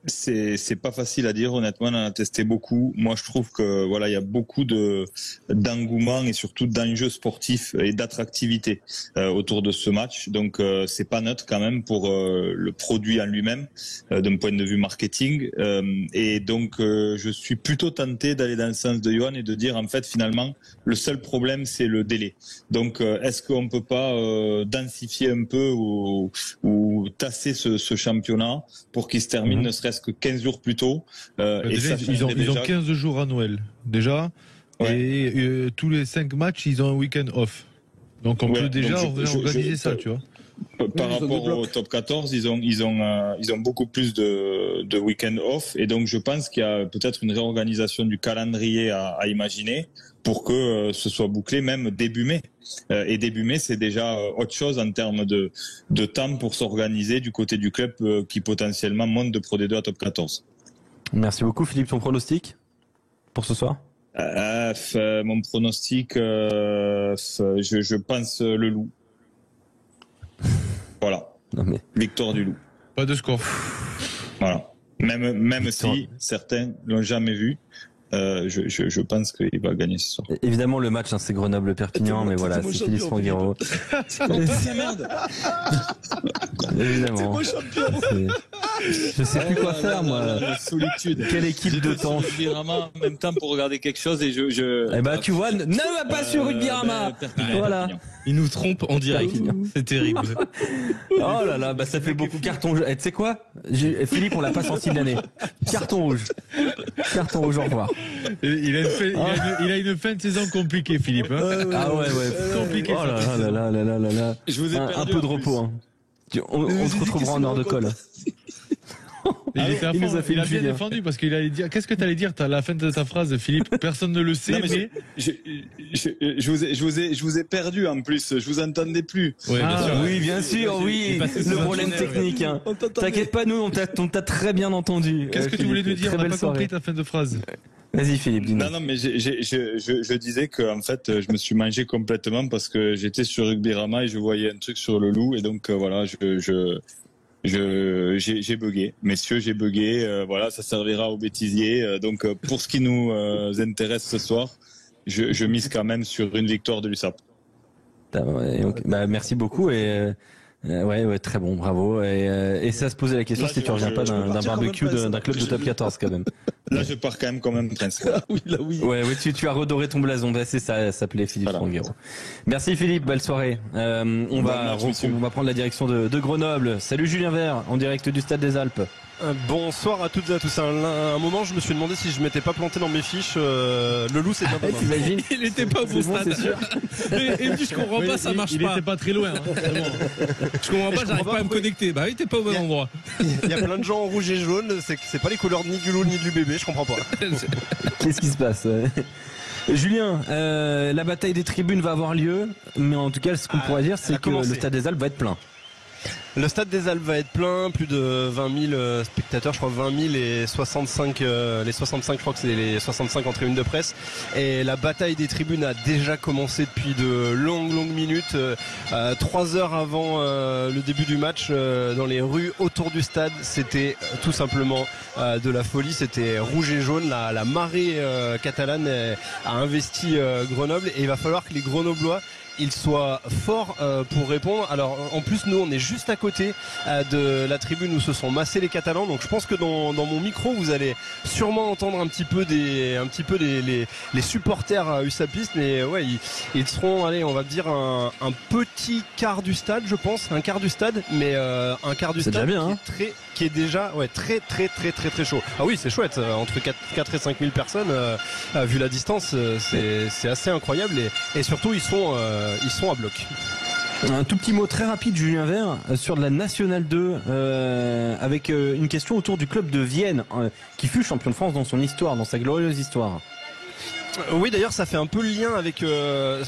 C'est pas facile à dire, honnêtement, on en a testé beaucoup. Moi, je trouve que voilà, il y a beaucoup d'engouement et surtout d'enjeux sportifs et d'attractivité autour de ce match. Donc c'est pas neutre quand même pour le produit en lui-même d'un point de vue marketing. Et donc je suis plutôt tenté d'aller dans le sens de Yohan et de dire en fait finalement le seul problème c'est le délai. Donc est-ce qu'on peut pas densifier un peu ou tasser ce championnat pour qu'il se termine ne serait-ce que 15 jours plus tôt. Déjà, ils ont 15 jours à Noël, déjà. Ouais. Et tous les 5 matchs, ils ont un week-end off. Donc on peut déjà organiser ça, tu vois. Par rapport au top 14, ils ont beaucoup plus de week-end off. Et donc je pense qu'il y a peut-être une réorganisation du calendrier à imaginer pour que ce soit bouclé même début mai. Et début mai, c'est déjà autre chose en termes de temps pour s'organiser du côté du club qui potentiellement monte de Pro D2 à top 14. Merci beaucoup Philippe. Ton pronostic pour ce soir? Mon pronostic, je pense le Loup. Voilà. Non mais... Victoire du Loup. Pas de score. Voilà. Même si certains l'ont jamais vu. Je pense qu'il va gagner ce soir. Évidemment, le match, c'est Grenoble-Perpignan, mais voilà, c'est Philippe Manguero. Merde. Évidemment. Je sais plus quoi faire, moi. Solitude. Quelle équipe de temps. Rugby-Rama en même temps pour regarder quelque chose et je... Eh ben, tu vois, ne va pas sur Rugby-Rama. Voilà. Il nous trompe en direct. C'est terrible. Oh là là, bah ça fait beaucoup carton rouge. Tu sais quoi? Philippe, on l'a pas sorti de l'année. Carton rouge. Carton rouge, au revoir. Il a une fin de saison compliquée, Philippe. Hein. Ah ouais. Compliqué. Oh là là. Je vous ai perdu un peu de repos. Hein. On se retrouvera en heure de colle. Il nous a bien défendu parce qu'il allait dire. Qu'est-ce que tu allais dire à la fin de ta phrase, Philippe? Personne ne le sait. Non, mais je vous ai perdu en plus. Je vous entendais plus. Oui, bien sûr. Oui. Le problème technique. Hein. T'inquiète pas, nous on t'a très bien entendu. Qu'est-ce que tu voulais nous dire? On n'a pas compris ta fin de phrase. Vas-y Philippe, dis-nous. Non, mais je disais que en fait, je me suis mangé complètement parce que j'étais sur Rugby-Rama et je voyais un truc sur le Loup et donc voilà, j'ai bugué, messieurs, j'ai bugué. Voilà, ça servira aux bêtisiers. Donc, pour ce qui nous intéresse ce soir, je mise quand même sur une victoire de l'USAP. Bah, merci beaucoup et ouais, très bon, bravo. Et ça se posait la question si tu reviens pas d'un barbecue d'un club de top 14 quand même. Là, je pars quand même comme un prince. Oui. Ouais, tu as redoré ton blason. C'est ça s'appelait Philippe Manguero. Merci Philippe, belle soirée. On va prendre la direction de Grenoble. Salut Julien Vert, en direct du Stade des Alpes. Bonsoir à toutes et à tous. À un moment, je me suis demandé si je m'étais pas planté dans mes fiches. Le Loup, c'est bien dommage. T'imagines? Il était pas au bon stade. Et puis je comprends pas, ça marche pas. Il était pas très loin. Je comprends pas, j'arrive pas à me connecter. Bah oui, t'es pas au bon endroit. Il y a plein de gens en rouge et jaune. C'est pas les couleurs ni du loup ni du bébé. Je comprends pas. Qu'est-ce qui se passe? Julien, la bataille des tribunes va avoir lieu, mais en tout cas, ce qu'on pourrait dire, c'est que le Stade des Alpes va être plein. Le stade des Alpes va être plein, plus de 20 000 spectateurs, je crois 20 000 et 65, les 65, je crois que c'est les 65 en tribune de presse. Et la bataille des tribunes a déjà commencé depuis de longues minutes, 3 heures avant le début du match, dans les rues autour du stade. C'était tout simplement de la folie, c'était rouge et jaune, la marée catalane a investi Grenoble et il va falloir que les Grenoblois ils soient forts pour répondre. Alors en plus nous on est juste à côté de la tribune où se sont massés les Catalans, donc je pense que dans mon micro vous allez sûrement entendre un petit peu les supporters USAPistes, mais ouais ils seront, allez on va dire un petit quart du stade, je pense, un quart du stade, mais un quart du stade bien, qui est déjà très chaud. Ah oui c'est chouette, entre 4 et 5 000 personnes vu la distance, c'est assez incroyable et surtout ils sont à bloc. Un tout petit mot très rapide, Julien Vert, sur de la Nationale 2, avec une question autour du club de Vienne, qui fut champion de France dans son histoire, dans sa glorieuse histoire. Oui, d'ailleurs, ça fait un peu le lien avec le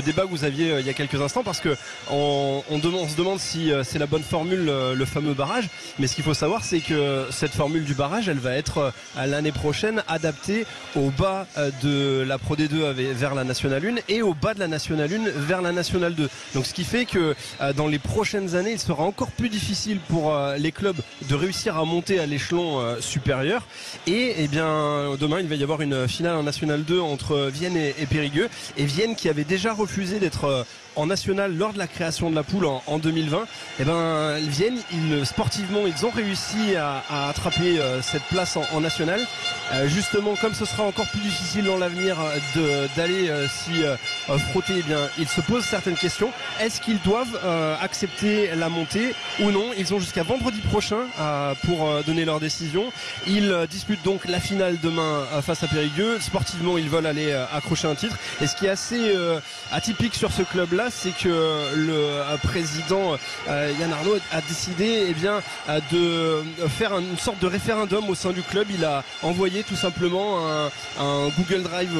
débat que vous aviez il y a quelques instants, parce que on se demande si c'est la bonne formule, le fameux barrage. Mais ce qu'il faut savoir, c'est que cette formule du barrage, elle va être l'année prochaine adaptée au bas de la Pro D2 vers la Nationale 1 et au bas de la Nationale 1 vers la Nationale 2. Donc, ce qui fait que dans les prochaines années, il sera encore plus difficile pour les clubs de réussir à monter à l'échelon supérieur. Et eh bien, demain, il va y avoir une finale en Nationale 2 entre Vienne et Périgueux, et Vienne qui avait déjà refusé d'être en national lors de la création de la poule en 2020. Et ben Vienne, sportivement ils ont réussi à attraper cette place en national. Justement, comme ce sera encore plus difficile dans l'avenir d'aller s'y frotter, eh bien ils se posent certaines questions. Est-ce qu'ils doivent accepter la montée ou non? Ils ont jusqu'à vendredi prochain pour donner leur décision. Ils disputent donc la finale demain face à Périgueux. Sportivement, ils veulent aller accrocher un titre. Et ce qui est assez atypique sur ce club-là, c'est que le président Yann Arnaud a décidé de faire une sorte de référendum au sein du club. Il a envoyé tout simplement un Google Drive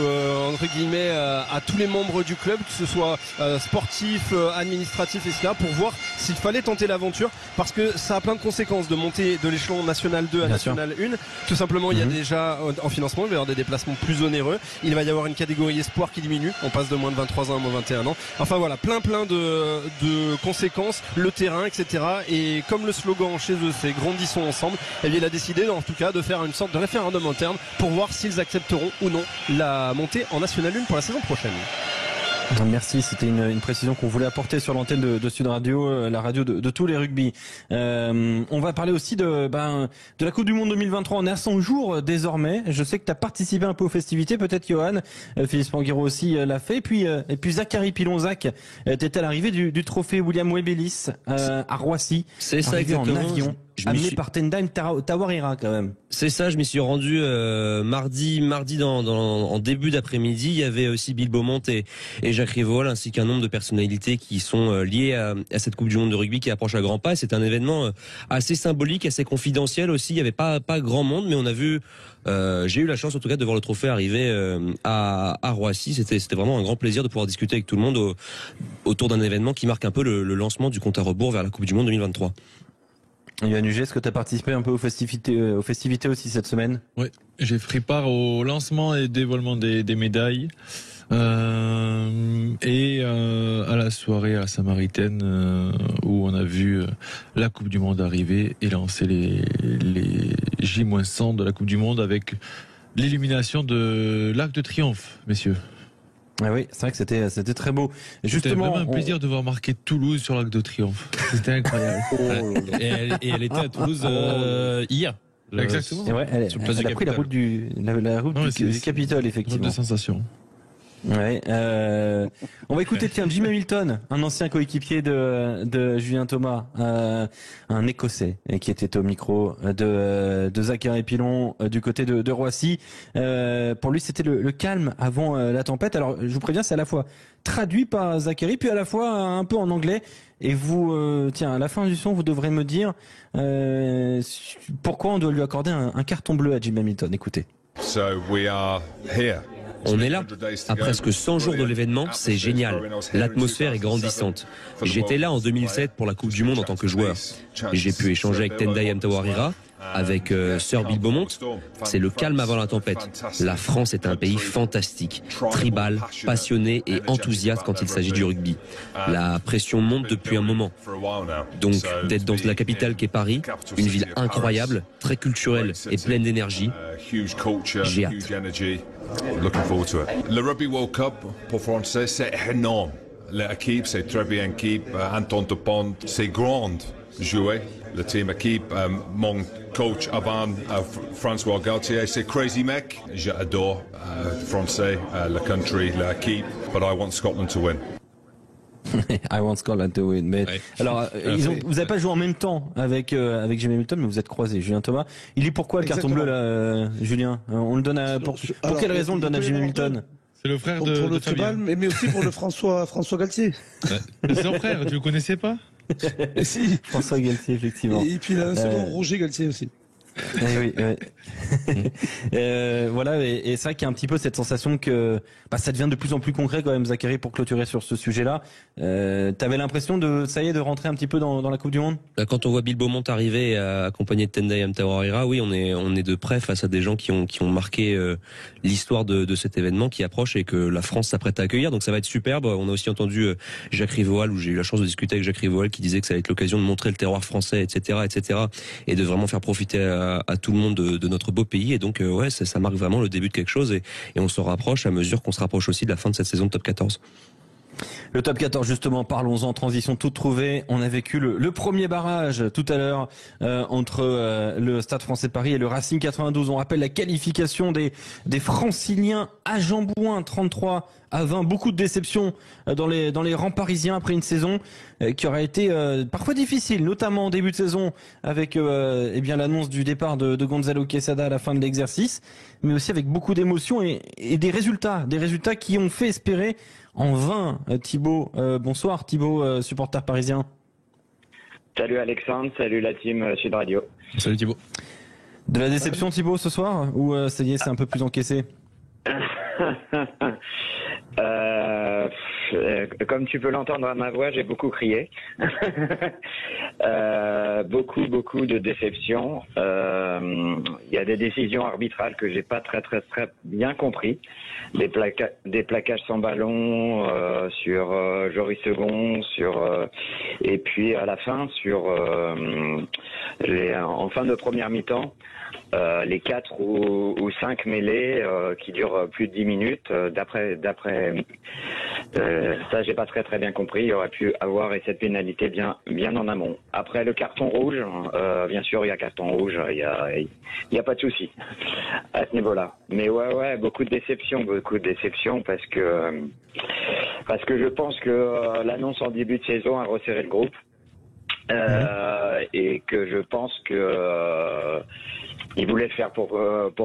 entre guillemets à tous les membres du club, que ce soit sportif, administratif, etc., pour voir s'il fallait tenter l'aventure, parce que ça a plein de conséquences de monter de l'échelon National 2 à National 1. Tout simplement, il y a déjà en financement, il va y avoir des déplacements plus onéreux, il va y avoir une catégorie espoir qui diminue, on passe de moins de 23 ans à moins 21 ans. Enfin voilà, plein de conséquences, le terrain, etc. Et comme le slogan chez eux c'est grandissons ensemble, il a décidé en tout cas de faire une sorte de référendum interne pour voir s'ils accepteront ou non la montée en National 1 pour la saison prochaine. Merci, c'était une précision qu'on voulait apporter sur l'antenne de Sud Radio, la radio de tous les rugby. On va parler aussi de la Coupe du Monde 2023. On est à 100 jours désormais. Je sais que tu as participé un peu aux festivités, peut-être Johan. Philippe Panguero aussi l'a fait. Et puis Zachary Pilon-Zach, t'étais à l'arrivée du trophée William Webelis à Roissy. C'est ça exactement. En avion. Amené par Tendai Tawarira quand même. C'est ça, je m'y suis rendu mardi en début d'après-midi. Il y avait aussi Bill Beaumont et Jacques Rivoal, ainsi qu'un nombre de personnalités qui sont liées à cette Coupe du Monde de rugby qui approche à grands pas. C'est un événement assez symbolique, assez confidentiel aussi. Il n'y avait pas grand monde, mais on a vu. J'ai eu la chance en tout cas de voir le trophée arriver à Roissy. C'était vraiment un grand plaisir de pouvoir discuter avec tout le monde autour d'un événement qui marque un peu le lancement du compte à rebours vers la Coupe du Monde 2023. Yann Huget, est-ce que tu as participé un peu aux festivités aussi cette semaine? Oui, j'ai pris part au lancement et dévoilement des médailles et à la soirée à la Samaritaine où on a vu la Coupe du Monde arriver et lancer les J-100 de la Coupe du Monde avec l'illumination de l'Arc de Triomphe, messieurs. Ah oui, c'est vrai que c'était très beau. Justement, c'était même un plaisir de voir marquer Toulouse sur l'Arc de Triomphe. C'était incroyable. Et elle était à Toulouse hier. Exactement. Et ouais, elle a pris la route du Capitole, effectivement. De sensation. Ouais. On va écouter Jim Hamilton, un ancien coéquipier de Julien Thomas, un Écossais qui était au micro de Zachary Pilon du côté de Roissy. Pour lui, c'était le calme avant la tempête. Alors, je vous préviens, c'est à la fois traduit par Zachary, puis à la fois un peu en anglais. Et vous, à la fin du son, vous devrez me dire pourquoi on doit lui accorder un carton bleu à Jim Hamilton. Écoutez. So we are here On est là. À presque 100 jours de l'événement, c'est génial. L'atmosphère est grandissante. J'étais là en 2007 pour la Coupe du Monde en tant que joueur. J'ai pu échanger avec Tendai Mtawarira, avec Sir Bill Beaumont. C'est le calme avant la tempête. La France est un pays fantastique, tribal, passionné et enthousiaste quand il s'agit du rugby. La pression monte depuis un moment. Donc d'être dans la capitale qu'est Paris, une ville incroyable, très culturelle et pleine d'énergie, j'ai hâte. Le Rugby World Cup pour Français, c'est énorme. L'équipe, c'est très bien équipe. Anton Dupont, c'est grand jouer. Le team équipe, mon coach avant, François Galtier, c'est crazy mec. J'adore Français, le country, l'équipe, but I want Scotland to win. I want Scotland to win. Mais ouais. Alors, vous n'avez pas joué en même temps avec Jimmy Hamilton, mais vous êtes croisés. Julien Thomas, il est pourquoi le carton bleu là, Julien? On le donne pour quelle raison on le donne à Jimmy Hamilton? C'est le frère pour de le Fabien. tribal, mais aussi pour le François Galtier. C'est son frère, tu le connaissais pas? Si. François Galtier, effectivement. Et puis il a un second Roger Galtier aussi. Oui, voilà, et c'est vrai qu'il y a un petit peu cette sensation que ça devient de plus en plus concret quand même, Zachary, pour clôturer sur ce sujet-là. T'avais l'impression de rentrer un petit peu dans la Coupe du Monde? Quand on voit Bill Beaumont arriver accompagné de Tendai Mtawarira, oui, on est de près face à des gens qui ont marqué l'histoire de cet événement qui approche et que la France s'apprête à accueillir. Donc ça va être superbe. On a aussi entendu Jacques Rivoal, où j'ai eu la chance de discuter avec Jacques Rivoal, qui disait que ça allait être l'occasion de montrer le terroir français, etc., et de vraiment faire profiter à tout le monde de notre beau pays. Et donc ouais, ça marque vraiment le début de quelque chose et on se rapproche à mesure qu'on se rapproche aussi de la fin de cette saison de Top 14. Le Top 14, justement, parlons-en, transition toute trouvée. On a vécu le premier barrage tout à l'heure entre le Stade Français de Paris et le Racing 92. On rappelle la qualification des Franciliens à Jambouin, 33-20. Beaucoup de déceptions dans les rangs parisiens après une saison qui aurait été parfois difficile, notamment en début de saison avec l'annonce du départ de Gonzalo Quesada à la fin de l'exercice, mais aussi avec beaucoup d'émotions et des résultats qui ont fait espérer en vain. Thibaut, bonsoir Thibaut, supporter parisien. Salut Alexandre, salut la team Sud Radio. Salut Thibaut. De la déception Thibaut ce soir ou ça y est, c'est un peu plus encaissé? Comme tu peux l'entendre à ma voix, j'ai beaucoup crié. Beaucoup de déceptions. Il y a des décisions arbitrales que j'ai pas très bien compris. Des plaquages sans ballon sur Joris Second, et puis à la fin en fin de première mi-temps. Les 4 ou 5 mêlées qui durent plus de 10 minutes. D'après ça, j'ai pas très bien compris. Il aurait pu avoir cette pénalité bien en amont. Après le carton rouge, bien sûr, il y a carton rouge. Il y a pas de souci à ce niveau-là. Mais ouais, beaucoup de déceptions parce que je pense que l'annonce en début de saison a resserré le groupe et que je pense que il voulait le faire pour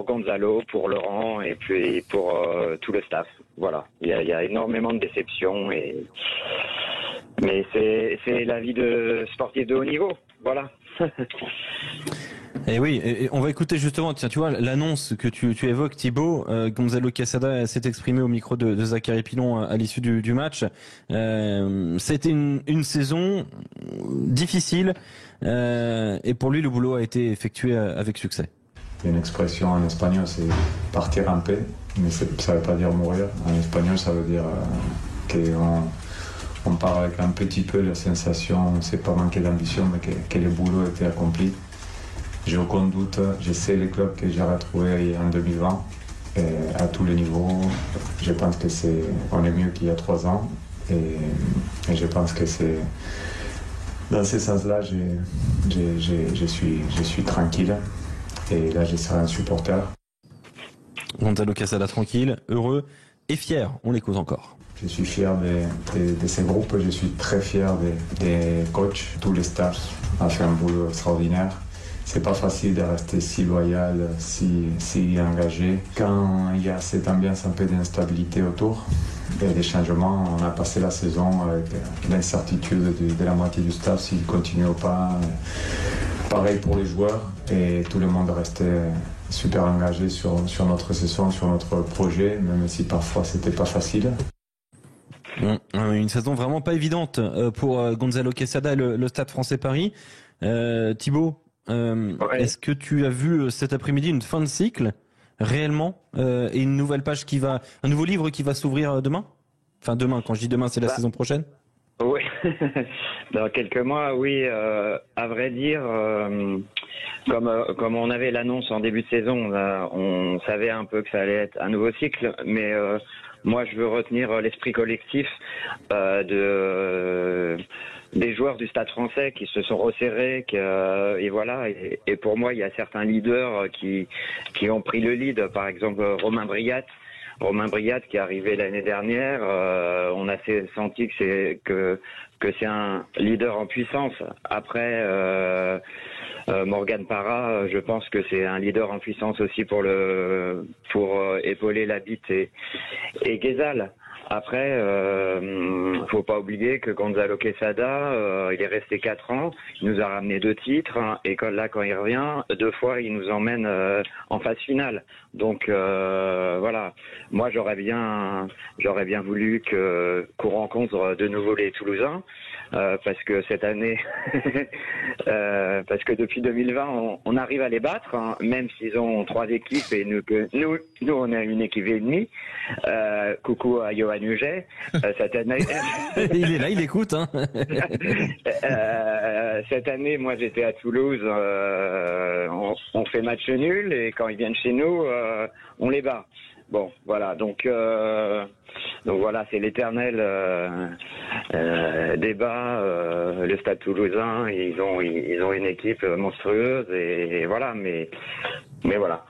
Gonzalo, pour Laurent et puis pour tout le staff. Voilà, il y a énormément de déceptions mais c'est la vie de sportif de haut niveau. Voilà. Et oui, et on va écouter justement, tiens, tu vois, l'annonce que tu évoques, Thibaut. Gonzalo Quesada s'est exprimé au micro de Zachary Pilon à l'issue du match. C'était une saison difficile et pour lui, le boulot a été effectué avec succès. Il y a une expression en espagnol, c'est partir en paix, mais ça ne veut pas dire mourir. En espagnol, ça veut dire qu'on part avec un petit peu la sensation, c'est pas manquer d'ambition, mais que le boulot a été accompli. J'ai aucun doute, je sais les clubs que j'ai retrouvés en 2020, à tous les niveaux. Je pense qu'on est mieux qu'il y a 3 ans, et je pense que c'est dans ce sens-là, je suis tranquille. Et là, je serai un supporter. Gonzalo Quesada tranquille, heureux et fier. On l'écoute encore. Je suis fier de ces groupes. Je suis très fier des coachs. Tous les staffs ont fait un boulot extraordinaire. C'est pas facile de rester si loyal, si engagé. Quand il y a cette ambiance un peu d'instabilité autour et des changements, on a passé la saison avec l'incertitude de la moitié du staff s'il continue ou pas. Pareil pour les joueurs et tout le monde restait super engagés sur notre saison, sur notre projet, même si parfois c'était pas facile. Une saison vraiment pas évidente pour Gonzalo Quesada et le Stade Français Paris. Thibaut, est-ce que tu as vu cet après-midi une fin de cycle réellement et une nouvelle page un nouveau livre qui va s'ouvrir demain? Enfin demain, quand je dis demain, c'est la saison prochaine. Oui, dans quelques mois, oui. À vrai dire, comme on avait l'annonce en début de saison, on savait un peu que ça allait être un nouveau cycle, mais moi, je veux retenir l'esprit collectif des joueurs du Stade Français qui se sont resserrés, et voilà. Et pour moi, il y a certains leaders qui ont pris le lead. Par exemple, Romain Briat qui est arrivé l'année dernière, on a senti que c'est un leader en puissance. Après, Morgan Parra, je pense que c'est un leader en puissance aussi pour épauler Labitte et Guézal. Après, faut pas oublier que Gonzalo Quesada, il est resté 4 ans, il nous a ramené 2 titres, et quand il revient, 2 fois, il nous emmène en phase finale. Donc voilà, moi j'aurais bien voulu qu'on rencontre de nouveau les Toulousains. Parce que cette année, parce que depuis 2020, on arrive à les battre, hein, même s'ils ont 3 équipes et nous on a une équipe et demie. Coucou à Johan Huget. Cette année, il est là, il écoute. Hein. Cette année, moi j'étais à Toulouse, on fait match nul et quand ils viennent chez nous, on les bat. Bon, voilà, donc voilà, c'est l'éternel débat. Le Stade Toulousain, ils ont une équipe monstrueuse et voilà, mais voilà.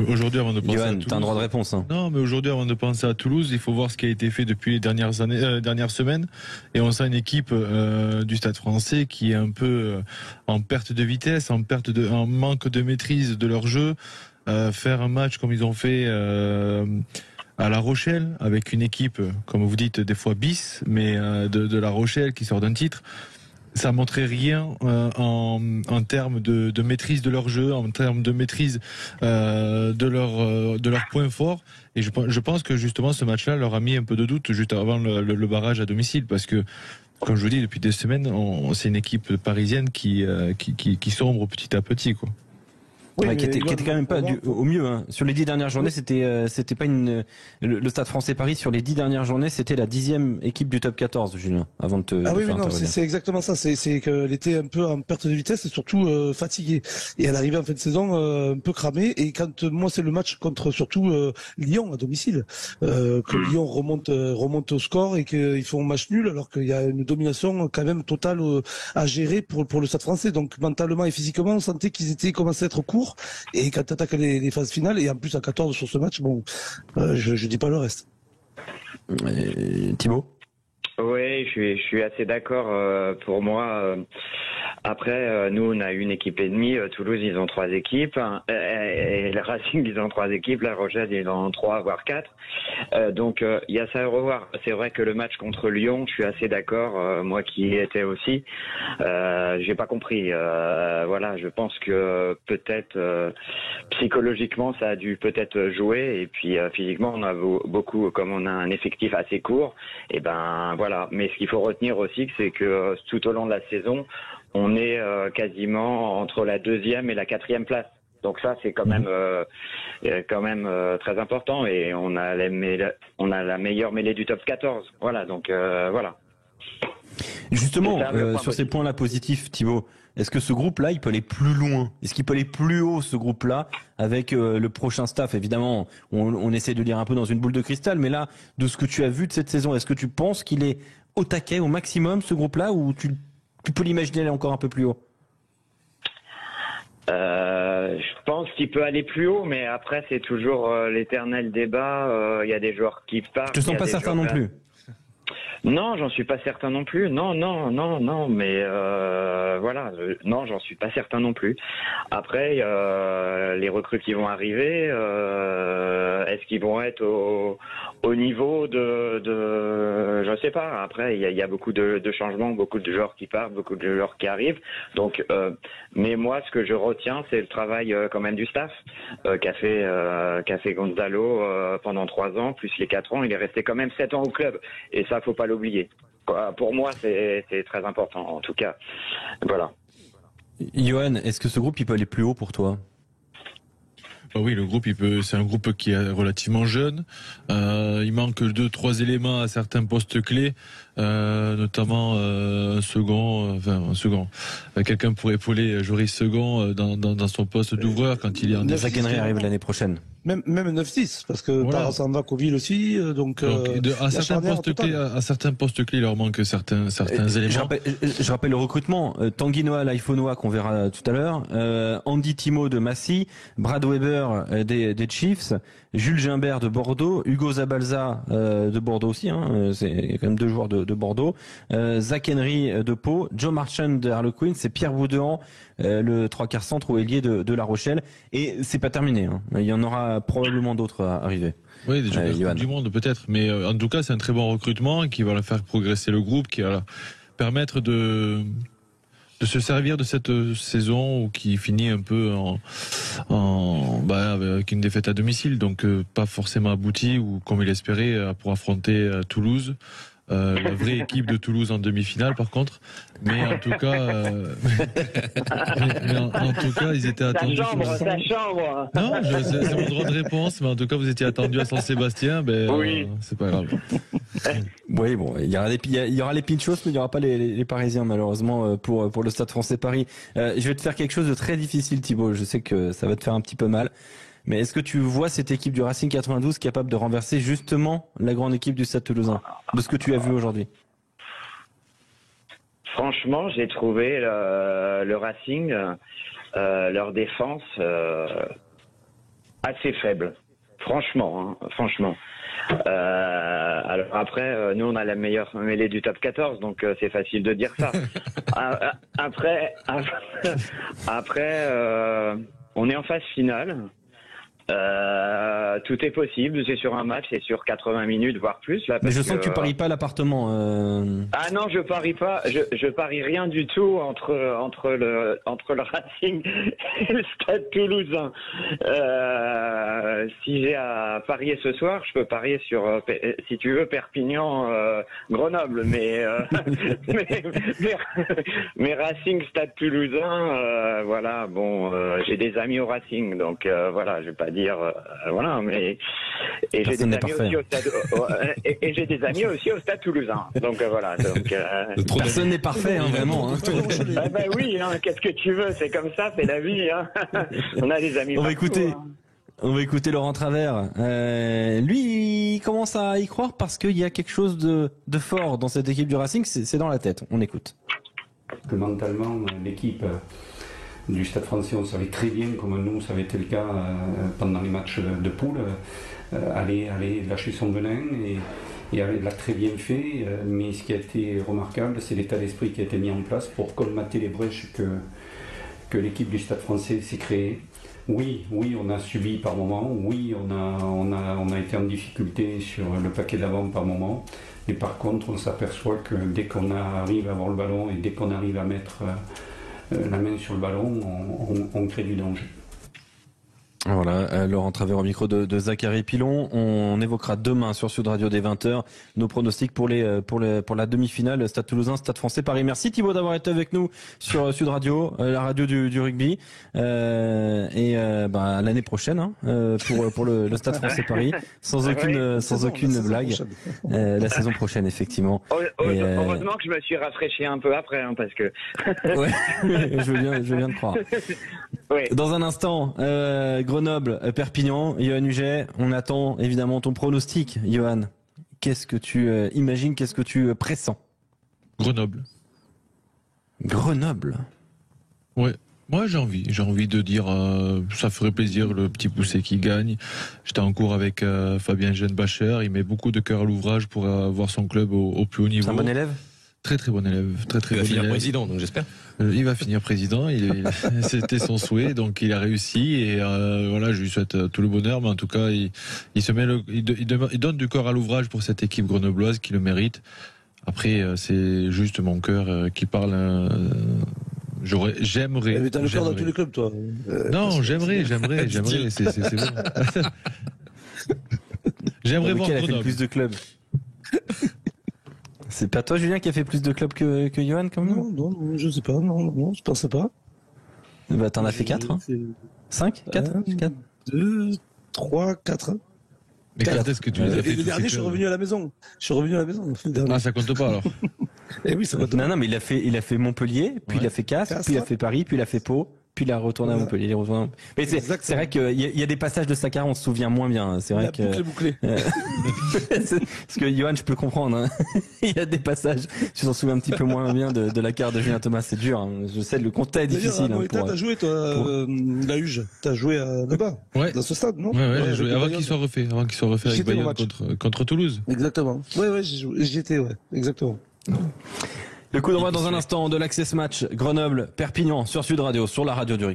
Aujourd'hui, avant de penser à Johan, Toulouse, t'as un droit de réponse. Hein. Non, mais aujourd'hui, avant de penser à Toulouse, il faut voir ce qui a été fait depuis les dernières semaines. Et on sent une équipe du Stade Français qui est un peu en perte de vitesse, en manque de maîtrise de leur jeu. Faire un match comme ils ont fait à La Rochelle, avec une équipe, comme vous dites, des fois bis, mais de La Rochelle qui sort d'un titre. Ça montrait rien en termes de maîtrise de leur jeu, en termes de maîtrise de leur point fort. Et je pense que justement ce match-là leur a mis un peu de doute juste avant le barrage à domicile, parce que, comme je vous dis, depuis des semaines, c'est une équipe parisienne qui sombre petit à petit, quoi. Oui, qui était quand même pas au mieux. Hein. Sur les 10 dernières journées, c'était pas le Stade Français Paris sur les 10 dernières journées, c'était la 10e équipe du top 14, Julien. Avant de te. Ah oui, non, c'est exactement ça. C'est qu'elle était un peu en perte de vitesse et surtout fatiguée. Et elle arrivait en fin de saison un peu cramée. Et quand moi c'est le match contre surtout Lyon à domicile, que Lyon remonte au score et qu'ils font un match nul alors qu'il y a une domination quand même totale à gérer pour le Stade Français. Donc mentalement et physiquement, on sentait qu'ils commençaient à être courts. Et quand tu attaques les phases finales, et en plus à 14 sur ce match, bon, je dis pas le reste. Thibaut ? Oui, je suis assez d'accord. Pour moi, après, nous, on a une équipe et demie. Toulouse, ils ont 3 équipes. Et le Racing, ils ont 3 équipes. La Rochelle, ils en ont 3, voire 4. Donc, il y a ça à revoir. C'est vrai que le match contre Lyon, je suis assez d'accord. Moi qui y étais aussi, j'ai pas compris. Voilà, je pense que peut-être psychologiquement, ça a dû peut-être jouer. Et puis physiquement, on a beaucoup, comme on a un effectif assez court, et ben voilà. Mais ce qu'il faut retenir aussi, c'est que tout au long de la saison, on est quasiment entre la 2e et la 4e place. Donc ça, c'est quand même très important. Et on a la meilleure mêlée du top 14. Voilà, donc voilà. Justement, sur ces points-là positifs, Thibaut, est-ce que ce groupe-là, il peut aller plus loin? Est-ce qu'il peut aller plus haut, ce groupe-là, avec le prochain staff? Évidemment, on essaie de lire un peu dans une boule de cristal, mais là, de ce que tu as vu de cette saison, est-ce que tu penses qu'il est au taquet, au maximum, ce groupe-là, ou tu peux l'imaginer aller encore un peu plus haut? Je pense qu'il peut aller plus haut, mais après, c'est toujours l'éternel débat. Il y a des joueurs qui partent. Je te sens pas certain non plus. Non, j'en suis pas certain non plus. Non, mais voilà, non, j'en suis pas certain non plus. Après, les recrues qui vont arriver, est-ce qu'ils vont être au niveau de je sais pas. Après, il y a beaucoup de changements, beaucoup de joueurs qui partent, beaucoup de joueurs qui arrivent. Donc, mais moi, ce que je retiens, c'est le travail quand même du staff qu'a fait Gonzalo pendant 3 ans, plus les 4 ans. Il est resté quand même 7 ans au club, et ça, faut pas l'oublier. Pour moi, c'est très important. En tout cas, voilà. Johan, est-ce que ce groupe il peut aller plus haut pour toi? Oui, le groupe, c'est un groupe qui est relativement jeune. Il manque 2-3 éléments à certains postes clés, notamment un second. Quelqu'un pour épauler Joris Second dans son poste d'ouvreur quand il est en. Zakenri arrive l'année prochaine. Même 9-6, parce que voilà. Tarasamba Coville aussi, donc à certains postes clés, il leur manque certains éléments. Je rappelle le recrutement. Tanguy Noah Laifonoa qu'on verra tout à l'heure, Andy Timo de Massy, Brad Weber des Chiefs, Jules Gimbert de Bordeaux, Hugo Zabalza de Bordeaux aussi, c'est quand même 2 joueurs de Bordeaux, Zakenri de Pau, Joe Marchand de Harlequins, c'est Pierre Boudouan, le 3/4 centre ou ailier de La Rochelle, et c'est pas terminé. Il y en aura probablement d'autres à arriver. Oui, des joueurs du monde peut-être, mais en tout cas c'est un très bon recrutement qui va faire progresser le groupe, qui va permettre de se servir de cette saison qui finit un peu avec une défaite à domicile, donc pas forcément aboutie ou comme il espérait pour affronter Toulouse. La vraie équipe de Toulouse en demi-finale par contre, mais en tout cas en tout cas ils étaient attendus. Ta chambre. Non, c'est mon droit de réponse, mais en tout cas vous étiez attendus à Saint-Sébastien, oui. C'est pas grave. Oui, bon, il y aura les Pinchos, mais il n'y aura pas les Parisiens malheureusement pour le Stade Français Paris. Je vais te faire quelque chose de très difficile, Thibaut. Je sais que ça va te faire un petit peu mal. Mais est-ce que tu vois cette équipe du Racing 92 capable de renverser justement la grande équipe du Stade Toulousain, de ce que tu as vu aujourd'hui? Franchement, j'ai trouvé le Racing, leur défense assez faible. Franchement. Alors après, nous on a la meilleure mêlée du top 14, donc c'est facile de dire ça. Après, on est en phase finale. Tout est possible, c'est sur un match, c'est sur 80 minutes voire plus là. Mais je sens que tu paries pas l'appartement. Ah non, je parie pas, je parie rien du tout entre le Racing et le Stade Toulousain. Si j'ai à parier ce soir, je peux parier sur si tu veux Perpignan Grenoble, mais Racing Stade Toulousain, voilà, bon, j'ai des amis au Racing, donc voilà, je vais pas dire voilà, mais et j'ai des amis aussi au Stade et j'ai des amis aussi au Stade Toulousain, donc voilà, donc personne n'est parfait, vraiment. Ah bah oui, qu'est-ce que tu veux, c'est comme ça, c'est la vie. On a des amis. On va écouter Laurent Travers. Lui, il commence à y croire parce qu'il y a quelque chose de fort dans cette équipe du Racing, c'est dans la tête. On écoute. Que mentalement, l'équipe du Stade Français, on savait très bien, comme nous, ça avait été le cas pendant les matchs de poule, aller lâcher son venin et l'a très bien fait. Mais ce qui a été remarquable, c'est l'état d'esprit qui a été mis en place pour colmater les brèches que l'équipe du Stade Français s'est créée. Oui, on a subi par moments. Oui, on a été en difficulté sur le paquet d'avant par moment. Mais par contre, on s'aperçoit que dès qu'on arrive à avoir le ballon et dès qu'on arrive à mettre la main sur le ballon, on crée du danger. Voilà, Laurent Travers au micro de Zachary Pilon. On évoquera demain sur Sud Radio dès 20h nos pronostics pour la demi-finale Stade Toulousain, Stade Français Paris. Merci Thibaut d'avoir été avec nous sur Sud Radio, la radio du rugby. L'année prochaine pour le Stade Français Paris, sans aucune blague. La saison prochaine effectivement. Heureusement que je me suis rafraîchi un peu après, parce que. Ouais, je viens de croire. Ouais. Dans un instant, Grenoble, Perpignan, Johan Huget, on attend évidemment ton pronostic, Johan. Qu'est-ce que tu imagines, qu'est-ce que tu pressens? Grenoble. Grenoble. Ouais. Moi, j'ai envie de dire, ça ferait plaisir le petit poussé qui gagne. J'étais en cours avec Fabien Genbacher, il met beaucoup de cœur à l'ouvrage pour avoir son club au plus haut niveau. C'est un bon élève? Très très bon élève, très Il va bon finir élève. président, donc j'espère. Il va finir président, c'était son souhait, donc il a réussi et voilà, je lui souhaite tout le bonheur, mais en tout cas, il donne du corps à l'ouvrage pour cette équipe grenobloise qui le mérite. Après, c'est juste mon cœur qui parle. J'aimerais. Mais t'as le cœur dans tous les clubs, toi. Non, j'aimerais. C'est bon. J'aimerais voir Lequel a fait le Grenoble. plus de clubs? C'est pas toi, Julien, qui a fait plus de clubs que Johan, quand même? Non, je sais pas, non, je pensais pas. Bah, t'en as fait 4, hein? 5? 4? 2, 3, 4. Mais quand est-ce que tu les as fait Et le dernier, je suis revenu à la maison. Le dernier. Ah, ça compte pas alors. Eh oui, ça compte pas. Non, mais il a fait Montpellier, puis il a fait Castres, puis il a fait Paris, puis il a fait Pau, puis il a retourné à Montpellier. Mais c'est vrai qu'il y a des passages de sa carrière, on se souvient moins bien. C'est vrai que. Bouclé. Parce que Johan, je peux comprendre. Hein. Il y a des passages, tu t'en souviens un petit peu moins bien de la carrière de Julien Thomas. C'est dur. Hein. Je sais, le constat est difficile. D'ailleurs, t'as joué, toi, la Huge. T'as joué là-bas. Ouais. Dans ce stade, non? Ouais, j'ai joué avant qu'il soit refait. Avec Bayonne contre Toulouse. Exactement. Ouais, j'y étais, ouais. Exactement. Le coup d'envoi dans un instant de l'Access Match Grenoble-Perpignan sur Sud Radio, sur la radio du rugby.